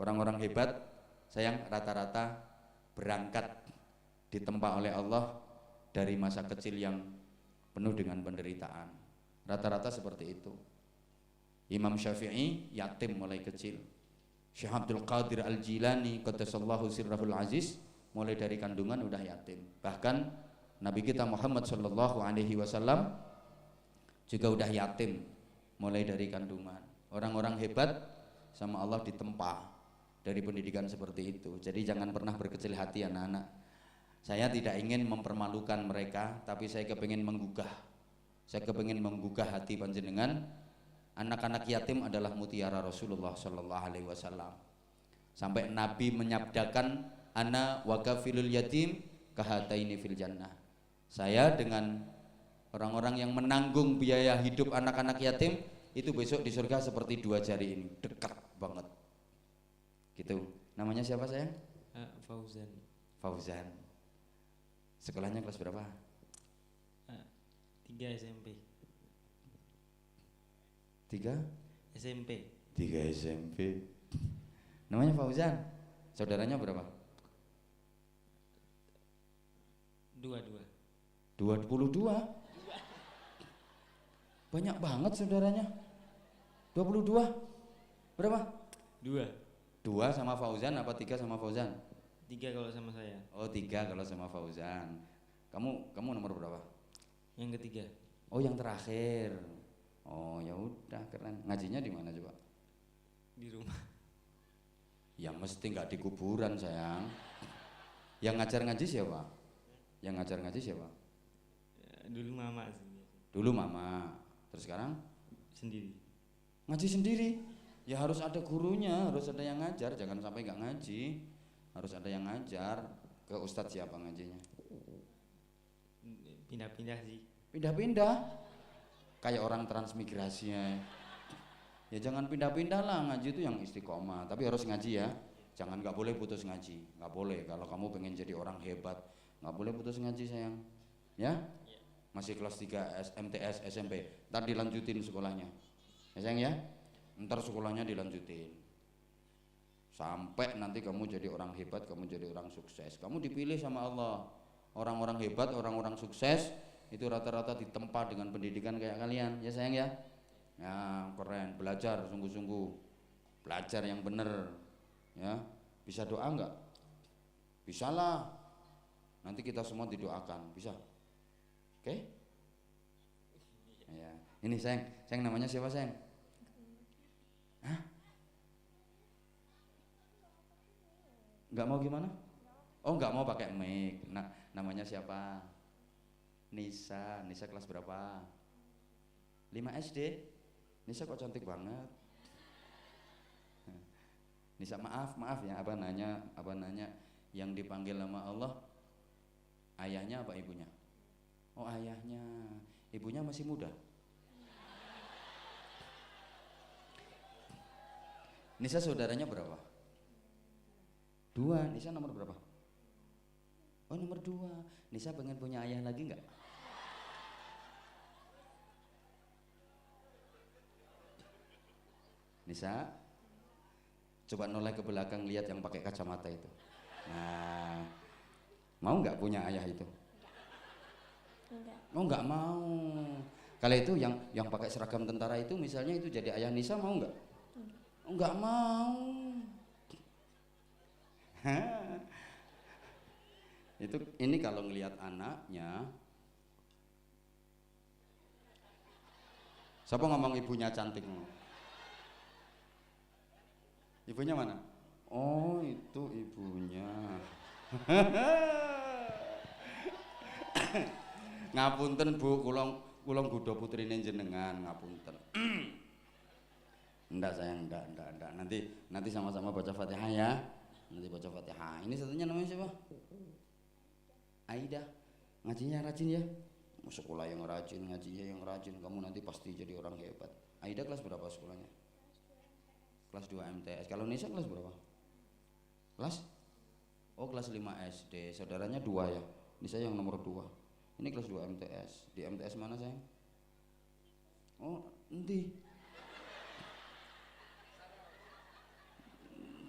Orang-orang hebat sayang, rata-rata berangkat ditempa oleh Allah dari masa kecil yang penuh dengan penderitaan. Rata-rata seperti itu. Imam Syafi'i yatim mulai kecil. Syekh Abdul Qadir Al-Jilani qaddasallahu sirrahul aziz mulai dari kandungan udah yatim. Bahkan Nabi kita Muhammad sallallahu alaihi wasallam juga udah yatim mulai dari kandungan. Orang-orang hebat sama Allah ditempa dari pendidikan seperti itu. Jadi jangan pernah berkecil hati anak-anak. Saya tidak ingin mempermalukan mereka, tapi saya kepingin menggugah. Saya kepingin menggugah hati panjenengan. Anak-anak yatim adalah mutiara Rasulullah sallallahu alaihi wasallam. Sampai Nabi menyabdakan, ana wa kafilul yatim kahataini fil jannah. Saya dengan orang-orang yang menanggung biaya hidup anak-anak yatim itu besok di surga seperti dua jari ini, dekat banget. Gitu. Namanya siapa sayang? Fauzan. Fauzan. Sekolahnya kelas berapa? 3 SMP. 3 SMP. 3 SMP. Namanya Fauzan. Saudaranya berapa? 22. Banyak banget saudaranya. 22. Berapa? 2 sama Fauzan apa 3 sama Fauzan? 3 kalau sama saya. Oh 3 kalau sama Fauzan. Kamu nomor berapa? Yang ketiga. Oh yang terakhir. Oh ya udah keren. Ngajinya di mana coba? Di rumah. Ya mesti nggak di kuburan sayang. Yang ngajar ngaji siapa? Yang ngajar ngaji siapa? Dulu mama sih. Dulu mama. Terus sekarang? Sendiri. Ngaji sendiri. Ya harus ada gurunya, harus ada yang ngajar. Jangan sampai nggak ngaji. Harus ada yang ngajar. Ke ustadz siapa ngajinya? Pindah-pindah sih. Pindah-pindah. Kayak orang transmigrasinya. Ya jangan pindah-pindah lah, ngaji itu yang istiqomah. Tapi harus ngaji ya. Jangan, nggak boleh putus ngaji. Nggak boleh. Kalau kamu pengen jadi orang hebat, nggak boleh putus ngaji sayang. Ya? Masih kelas 3 MTS SMP. Ntar dilanjutin sekolahnya. Ya sayang ya? Ntar sekolahnya dilanjutin. Sampai nanti kamu jadi orang hebat, kamu jadi orang sukses. Kamu dipilih sama Allah. Orang-orang hebat, orang-orang sukses itu rata-rata ditempa dengan pendidikan kayak kalian. Ya sayang ya? Ya keren, belajar sungguh-sungguh. Belajar yang bener. Ya, bisa doa enggak? Bisa lah. Nanti kita semua didoakan, bisa? Oke? Ya. Ini sayang namanya siapa sayang? Hah? Enggak mau gimana? Oh enggak mau pakai mic. Nah, namanya siapa? Nisa kelas berapa? 5 SD. Nisa kok cantik banget. Nisa maaf ya, apa nanya yang dipanggil nama Allah ayahnya apa ibunya? Oh ayahnya. Ibunya masih muda. Nisa saudaranya berapa? 2. Nisa nomor berapa? Oh nomor 2. Nisa pengen punya ayah lagi nggak? Nisa, coba noleh ke belakang, lihat yang pakai kacamata itu. Nah, mau nggak punya ayah itu? Enggak. Oh nggak mau. Kalau itu yang pakai seragam tentara itu misalnya itu jadi ayah Nisa, mau nggak? Oh, nggak mau. Ini kalau ngelihat anaknya. Siapa ngomong ibunya cantik? Ibunya mana? Oh itu ibunya. Ngapunten Bu, kulong gudo putrine jenengan, ngapunten. Enggak sayang, enggak. Nanti sama-sama baca Fatihah ya. Nanti baca Fatihah. Ini satunya namanya siapa? Aida. Ngajinya rajin ya. Mau sekolah yang rajin, ngajinya yang rajin, kamu nanti pasti jadi orang hebat. Aida kelas berapa sekolahnya? Kelas 2 MTS. Kalau Nisa kelas berapa? Kelas? Oh kelas 5 SD. Saudaranya 2 ya. Nisa yang nomor 2. Ini kelas 2 MTS. Di MTS mana sayang? Oh nanti.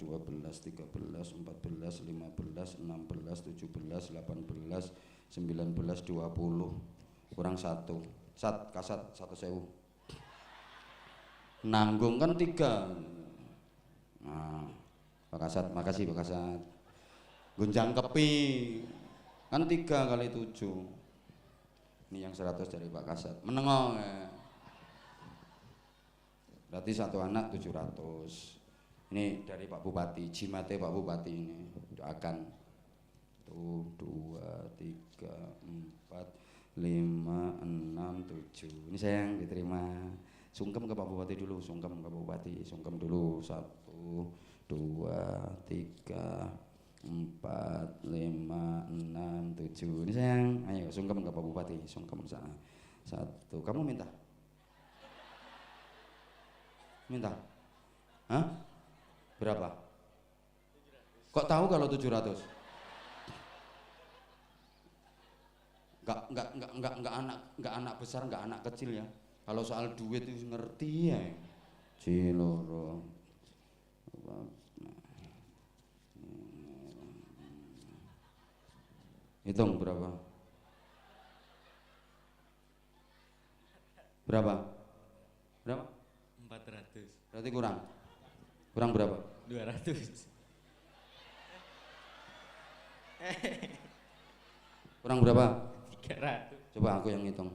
12, 13, 14, 15, 16, 17, 18, 19, 20. Kurang satu. Sat, kasat, 1.000. Nanggung kan 3. Nah, Pak Kasat, makasih Pak Kasat. Gunjang kepi kan 3 kali 7. Ini yang 100 dari Pak Kasat. Menengok ya. Berarti satu anak 700. Ini dari Pak Bupati, jimate Pak Bupati ini. Doakan. 1, 2, 3, 4, 5, 6, 7. Ini sayang diterima. Sungkem ke Pak Bupati dulu, sungkem ke Pak Bupati, sungkem dulu. 1, 2, 3, 4, 5, 6, 7. Ini sayang, ayo sungkem ke Pak Bupati, sungkem sana. 1. Kamu minta? Minta? Hah? Berapa? Kok tahu kalau 700? Enggak anak besar, enggak anak kecil ya. Kalau soal duit itu ngerti ya. Ciloro. Hitung berapa? Berapa? Berapa? 400. Berarti kurang. Kurang berapa? 200. Kurang berapa? 300. Coba aku yang hitung.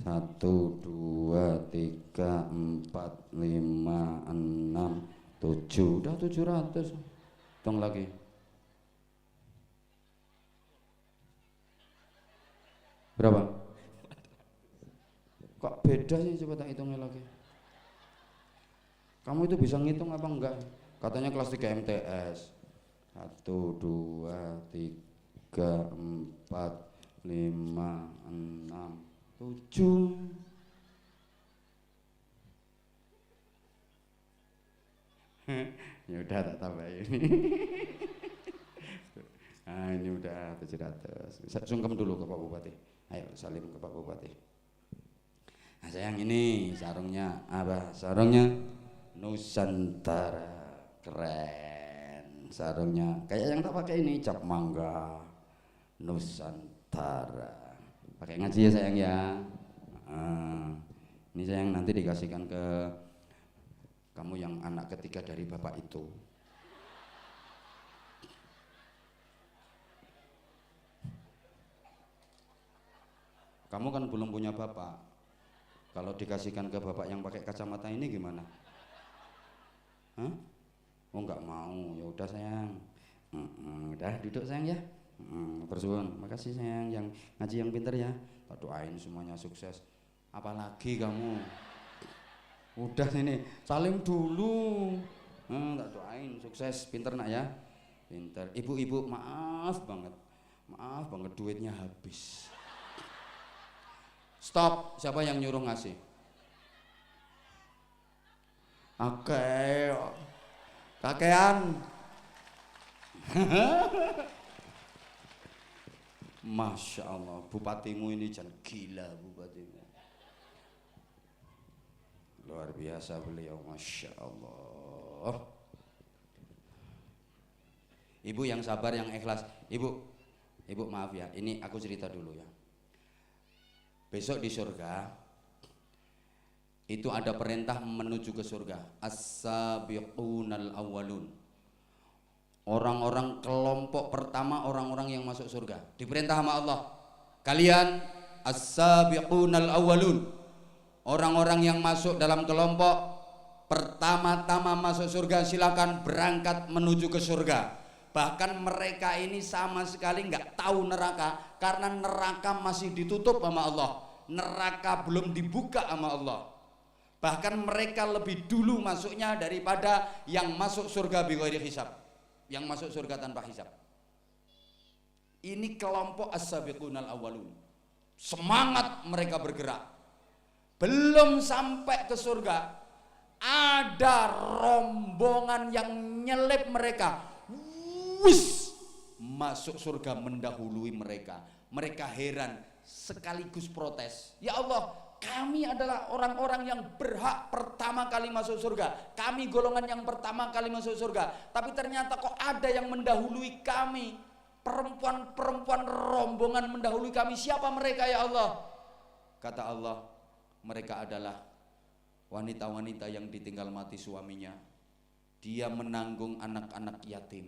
1, 2, 3, 4, 5, 6, 7. Udah 700. Hitung lagi. Berapa? Kok beda sih, coba tak hitungnya lagi. Kamu itu bisa ngitung apa enggak? Katanya kelas 3 MTS. 1, 2, 3, 4, 5, 6, 7. Ya udah tak tambah ini. Nah ini udah 700. Sungkem dulu ke Pak Bupati. Ayo salim ke Pak Bupati. Nah sayang ini sarungnya apa? Sarungnya Nusantara, keren. Sarungnya kayak yang tak pakai ini, cap mangga Nusantara. Pakai ngaji ya sayang ya. Ini sayang nanti dikasihkan ke kamu yang anak ketiga dari bapak itu. Kamu kan belum punya bapak. Kalau dikasihkan ke bapak yang pakai kacamata ini gimana? Hah? Oh nggak mau. Ya udah sayang. Udah duduk sayang ya. Bersuun. Makasih sayang yang ngaji yang pinter ya. Tak doain semuanya sukses. Apalagi kamu. Udah sini salim dulu. Tak doain sukses pinter nak ya. Pinter. Ibu-ibu maaf banget duitnya habis. Stop, siapa yang nyuruh ngasih? Oke, kakean. Masya Allah, bupatimu ini jangan gila bupatimu. Luar biasa beliau, Masya Allah. Ibu yang sabar, yang ikhlas. Ibu maaf ya, ini aku cerita dulu ya. Besok di surga itu ada perintah menuju ke surga. As-sabiqunal awwalun. Orang-orang kelompok pertama, orang-orang yang masuk surga. Diperintah sama Allah. Kalian as-sabiqunal awwalun. Orang-orang yang masuk dalam kelompok pertama-tama masuk surga, silakan berangkat menuju ke surga. Bahkan mereka ini sama sekali nggak tahu neraka, karena neraka masih ditutup sama Allah, neraka belum dibuka sama Allah. Bahkan mereka lebih dulu masuknya daripada yang masuk surga bighairi hisab, yang masuk surga tanpa hisab. Ini kelompok as-sabiqunal awwalun. Semangat mereka bergerak. Belum sampai ke surga, ada rombongan yang nyelip mereka. Wis, masuk surga mendahului mereka. Mereka heran sekaligus protes. Ya Allah, kami adalah orang-orang yang berhak pertama kali masuk surga. Kami golongan yang pertama kali masuk surga. Tapi ternyata kok ada yang mendahului kami. Perempuan-perempuan rombongan mendahului kami. Siapa mereka ya Allah? Kata Allah, mereka adalah wanita-wanita yang ditinggal mati suaminya. Dia menanggung anak-anak yatim.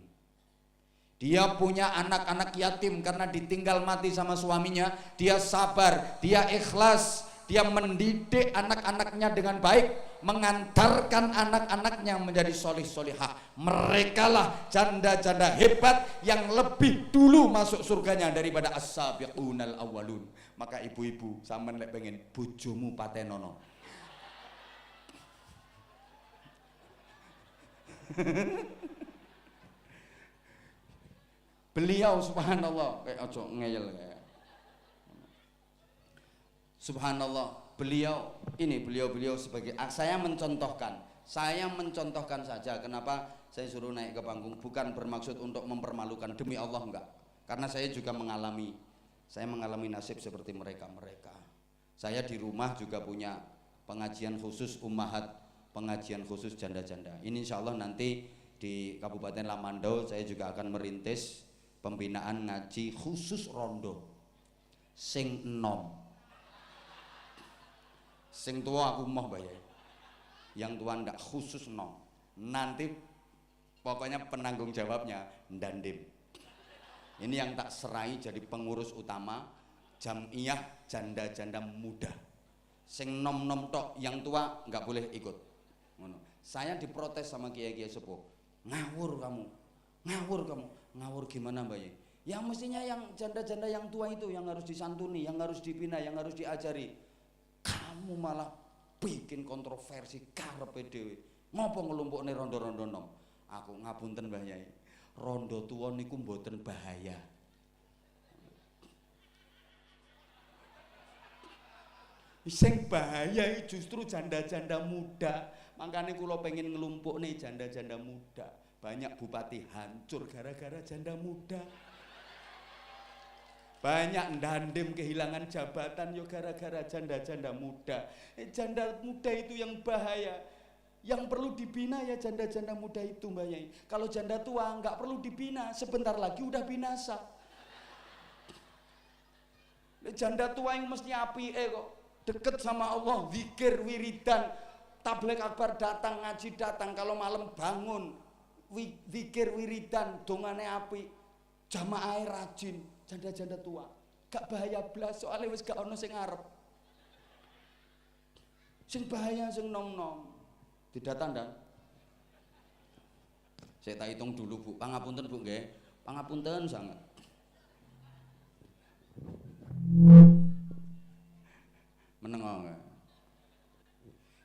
Dia punya anak-anak yatim karena ditinggal mati sama suaminya. Dia sabar, dia ikhlas, dia mendidik anak-anaknya dengan baik, mengantarkan anak-anaknya menjadi solih-solihah. Mereka lah janda-janda hebat yang lebih dulu masuk surganya daripada as-sabiqunal awwalun. Maka ibu-ibu, sampean lek pengen bojomu patenono. Beliau subhanallah, kayak ojo ngeyel kayak. Subhanallah, beliau sebagai saya mencontohkan saja. Kenapa saya suruh naik ke panggung? Bukan bermaksud untuk mempermalukan, demi Allah enggak. Karena saya juga mengalami nasib seperti mereka. Saya di rumah juga punya pengajian khusus ummahat, pengajian khusus janda-janda. Ini insya Allah nanti di Kabupaten Lamandau saya juga akan merintis pembinaan ngaji khusus rondo sing enom. Sing tua aku mau bayar, yang tua ndak khusus nom. Nanti pokoknya penanggung jawabnya ndandim. Ini yang tak serai jadi pengurus utama Jamiyah Janda-Janda Muda. Sing nom-nom tok, yang tua nggak boleh ikut. Saya diprotes sama kiai-kiai sepuh. Ngawur kamu. Ngawur gimana Mbak Ye? Ya mestinya yang janda-janda yang tua itu yang harus disantuni, yang harus dibina, yang harus diajari. Kamu malah bikin kontroversi karepe dhewe. Ngopo ngelumpukne rondo-rondo nom? Aku ngapunten Mbah Yai. Rondo tuwa niku mboten bahaya. Sing bahaya justru janda-janda muda. Makanya kula pengen ngelumpuk nih janda-janda muda. Banyak bupati hancur gara-gara janda muda. Banyak ndandim kehilangan jabatan yo gara-gara janda-janda muda. Janda muda itu yang bahaya. Yang perlu dibina ya janda-janda muda itu Mbak Yai. Kalau janda tua nggak perlu dibina, sebentar lagi udah binasa. Janda tua yang mesti api kok, deket sama Allah, zikir, wiridan, tabligh akbar datang, ngaji datang, kalau malam bangun, zikir, wiridan, dongane api, jamaah rajin, janda-janda tua, gak bahaya blas, soalnya wis gak ono sing ngarep. Sing bahaya sing nom-nom. Tidak tanda. Saya tak hitung dulu Bu, pangapunten Bu nggih. Pangapunten sangat. Menengok nggak?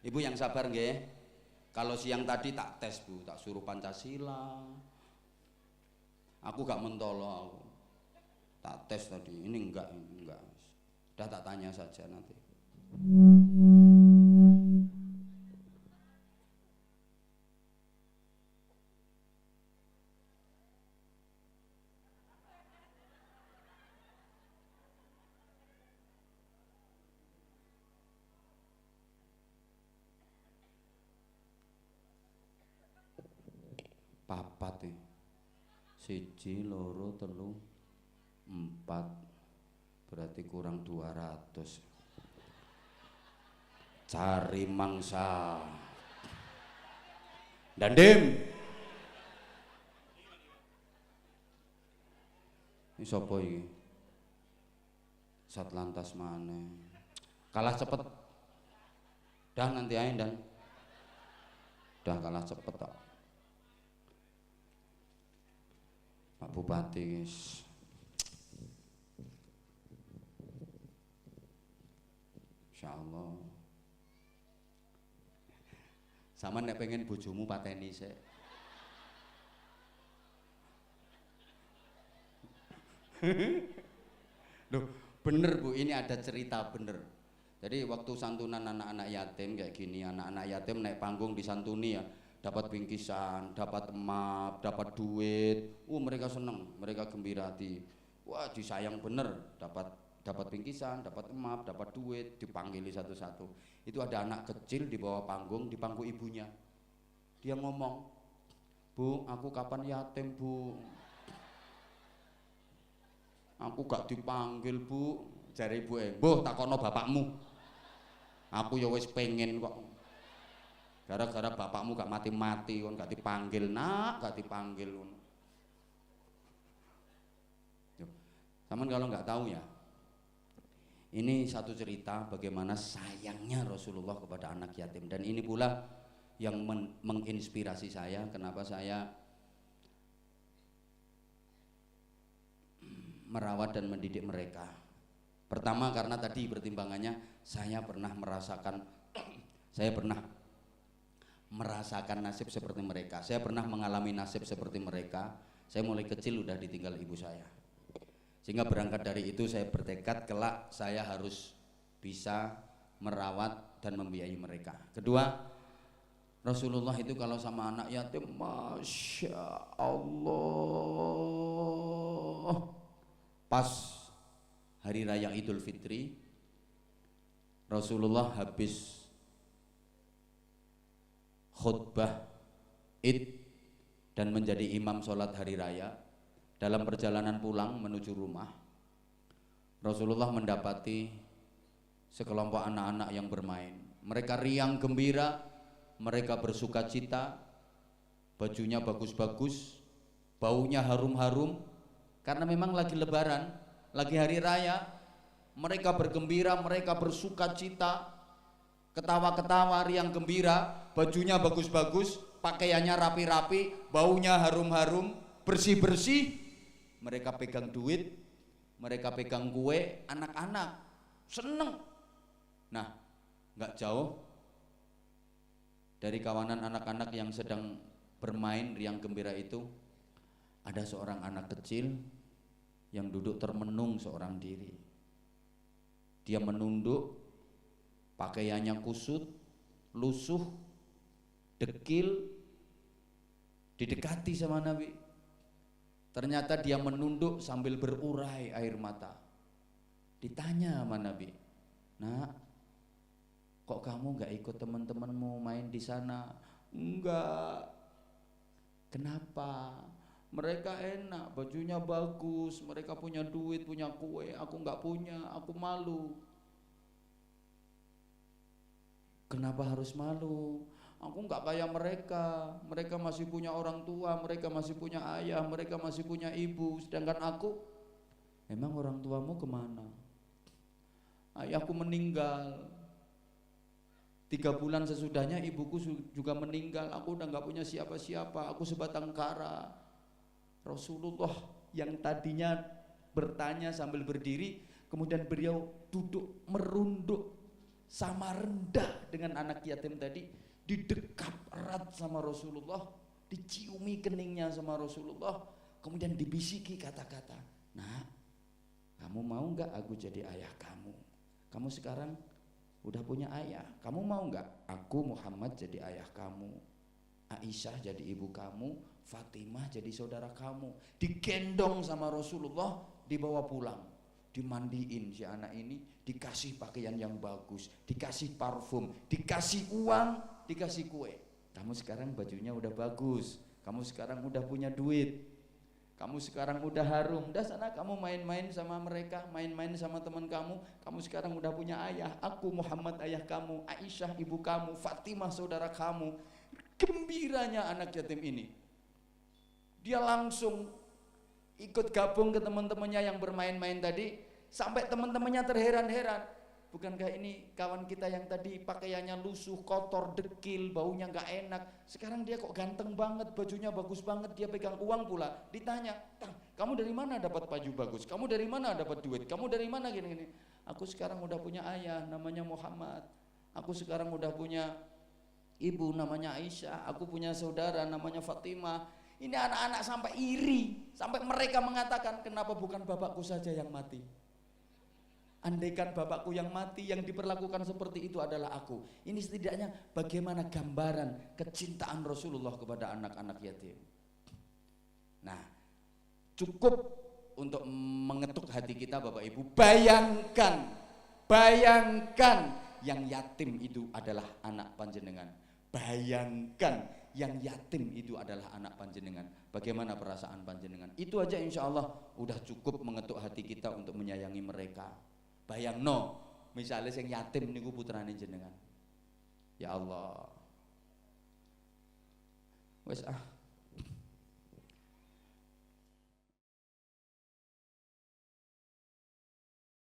Ibu yang sabar nggih. Kalau siang tadi tak tes Bu, tak suruh Pancasila. Aku gak mentolo aku. Tak tes tadi. Ini enggak. Udah tak tanya saja nanti. Papat nih, 1, 2, 3, 4, berarti kurang 200. Cari mangsa. Dandim. Ini sapa iki? Satlantas mana? Kalah cepet. Dah nanti aja dan. Dah kalah cepet tok. Pak Bupati guys. Insyaallah. Sama nek pengen bojomu pateni sik. Loh, bener Bu, ini ada cerita bener. Jadi waktu santunan anak-anak yatim kayak gini, anak-anak yatim naik panggung disantuni ya. Dapat bingkisan, dapat map, dapat duit. Mereka seneng, mereka gembira hati. Wah, disayang bener, dapat bingkisan, dapat map, dapat duit, dipanggili satu-satu. Itu ada anak kecil di bawah panggung, di pangku ibunya. Dia ngomong, "Bu, aku kapan yatim, Bu? Aku gak dipanggil, Bu." Jare ibuke, "Mbuh, takono bapakmu. Aku ya wis pengen kok. Gara-gara bapakmu gak mati-mati kon gak dipanggil, Nak, gak dipanggil." Saman kalau nggak tahu ya, ini satu cerita bagaimana sayangnya Rasulullah kepada anak yatim, dan ini pula yang menginspirasi saya kenapa saya merawat dan mendidik mereka. Pertama karena tadi pertimbangannya saya pernah merasakan nasib seperti mereka. Saya pernah mengalami nasib seperti mereka. Saya mulai kecil udah ditinggal ibu saya. Sehingga berangkat dari itu saya bertekad kelak saya harus bisa merawat dan membiayai mereka. Kedua, Rasulullah itu kalau sama anak yatim, Masya Allah, pas hari raya Idul Fitri, Rasulullah habis khutbah Id dan menjadi imam sholat hari raya. Dalam perjalanan pulang menuju rumah, Rasulullah mendapati sekelompok anak-anak yang bermain. Mereka riang gembira, mereka bersuka cita, bajunya bagus-bagus, baunya harum-harum, karena memang lagi lebaran, lagi hari raya. Mereka bergembira, mereka bersuka cita, ketawa-ketawa, riang gembira, bajunya bagus-bagus, pakaiannya rapi-rapi, baunya harum-harum, bersih-bersih. Mereka pegang duit, mereka pegang kue, anak-anak seneng. Nah, nggak jauh dari kawanan anak-anak yang sedang bermain riang gembira itu, ada seorang anak kecil yang duduk termenung seorang diri. Dia menunduk, pakaiannya kusut, lusuh, dekil, didekati sama Nabi. Ternyata dia menunduk sambil berurai air mata. Ditanya sama Nabi, "Nak, kok kamu nggak ikut teman-temanmu main di sana?" "Enggak." "Kenapa?" "Mereka enak, bajunya bagus, mereka punya duit, punya kue, aku nggak punya, aku malu." "Kenapa harus malu? Aku nggak kayak mereka, mereka masih punya orang tua, mereka masih punya ayah, mereka masih punya ibu, sedangkan aku." "Emang orang tuamu kemana?" "Ayahku meninggal. 3 bulan sesudahnya ibuku juga meninggal, aku udah nggak punya siapa-siapa, aku sebatang kara." Rasulullah yang tadinya bertanya sambil berdiri, kemudian beliau duduk merunduk sama rendah dengan anak yatim tadi, didekap erat sama Rasulullah, diciumi keningnya sama Rasulullah, kemudian dibisiki kata-kata, "Nak, kamu mau nggak aku jadi ayah kamu? Kamu sekarang udah punya ayah, kamu mau nggak aku Muhammad jadi ayah kamu, Aisyah jadi ibu kamu, Fatimah jadi saudara kamu." Digendong sama Rasulullah, dibawa pulang, dimandiin si anak ini, dikasih pakaian yang bagus, dikasih parfum, dikasih uang, dikasih kue. "Kamu sekarang bajunya udah bagus, kamu sekarang udah punya duit, kamu sekarang udah harum, udah sana kamu main-main sama mereka, main-main sama teman kamu, kamu sekarang udah punya ayah, aku Muhammad ayah kamu, Aisyah ibu kamu, Fatimah saudara kamu." Gembiranya anak yatim ini, dia langsung ikut gabung ke teman-temannya yang bermain-main tadi, sampai teman-temannya terheran-heran, "Bukankah ini kawan kita yang tadi pakaiannya lusuh, kotor, dekil, baunya nggak enak, sekarang dia kok ganteng banget, bajunya bagus banget, dia pegang uang pula." Ditanya, "Kamu dari mana dapat baju bagus? Kamu dari mana dapat duit? Kamu dari mana gini-gini?" "Aku sekarang udah punya ayah namanya Muhammad, aku sekarang udah punya ibu namanya Aisyah, aku punya saudara namanya Fatimah." Ini anak-anak sampai iri, sampai mereka mengatakan, "Kenapa bukan bapakku saja yang mati? Andaikan bapakku yang mati, yang diperlakukan seperti itu adalah aku." Ini setidaknya bagaimana gambaran kecintaan Rasulullah kepada anak-anak yatim. Nah, cukup untuk mengetuk hati kita Bapak Ibu. Bayangkan yang yatim itu adalah anak panjenengan. Bayangkan yang yatim itu adalah anak panjenengan. Bagaimana perasaan panjenengan? Itu aja insya Allah udah cukup mengetuk hati kita untuk menyayangi mereka. Bayangno, misalnya yang yatim niku putrane jenengan. Ya Allah. Wes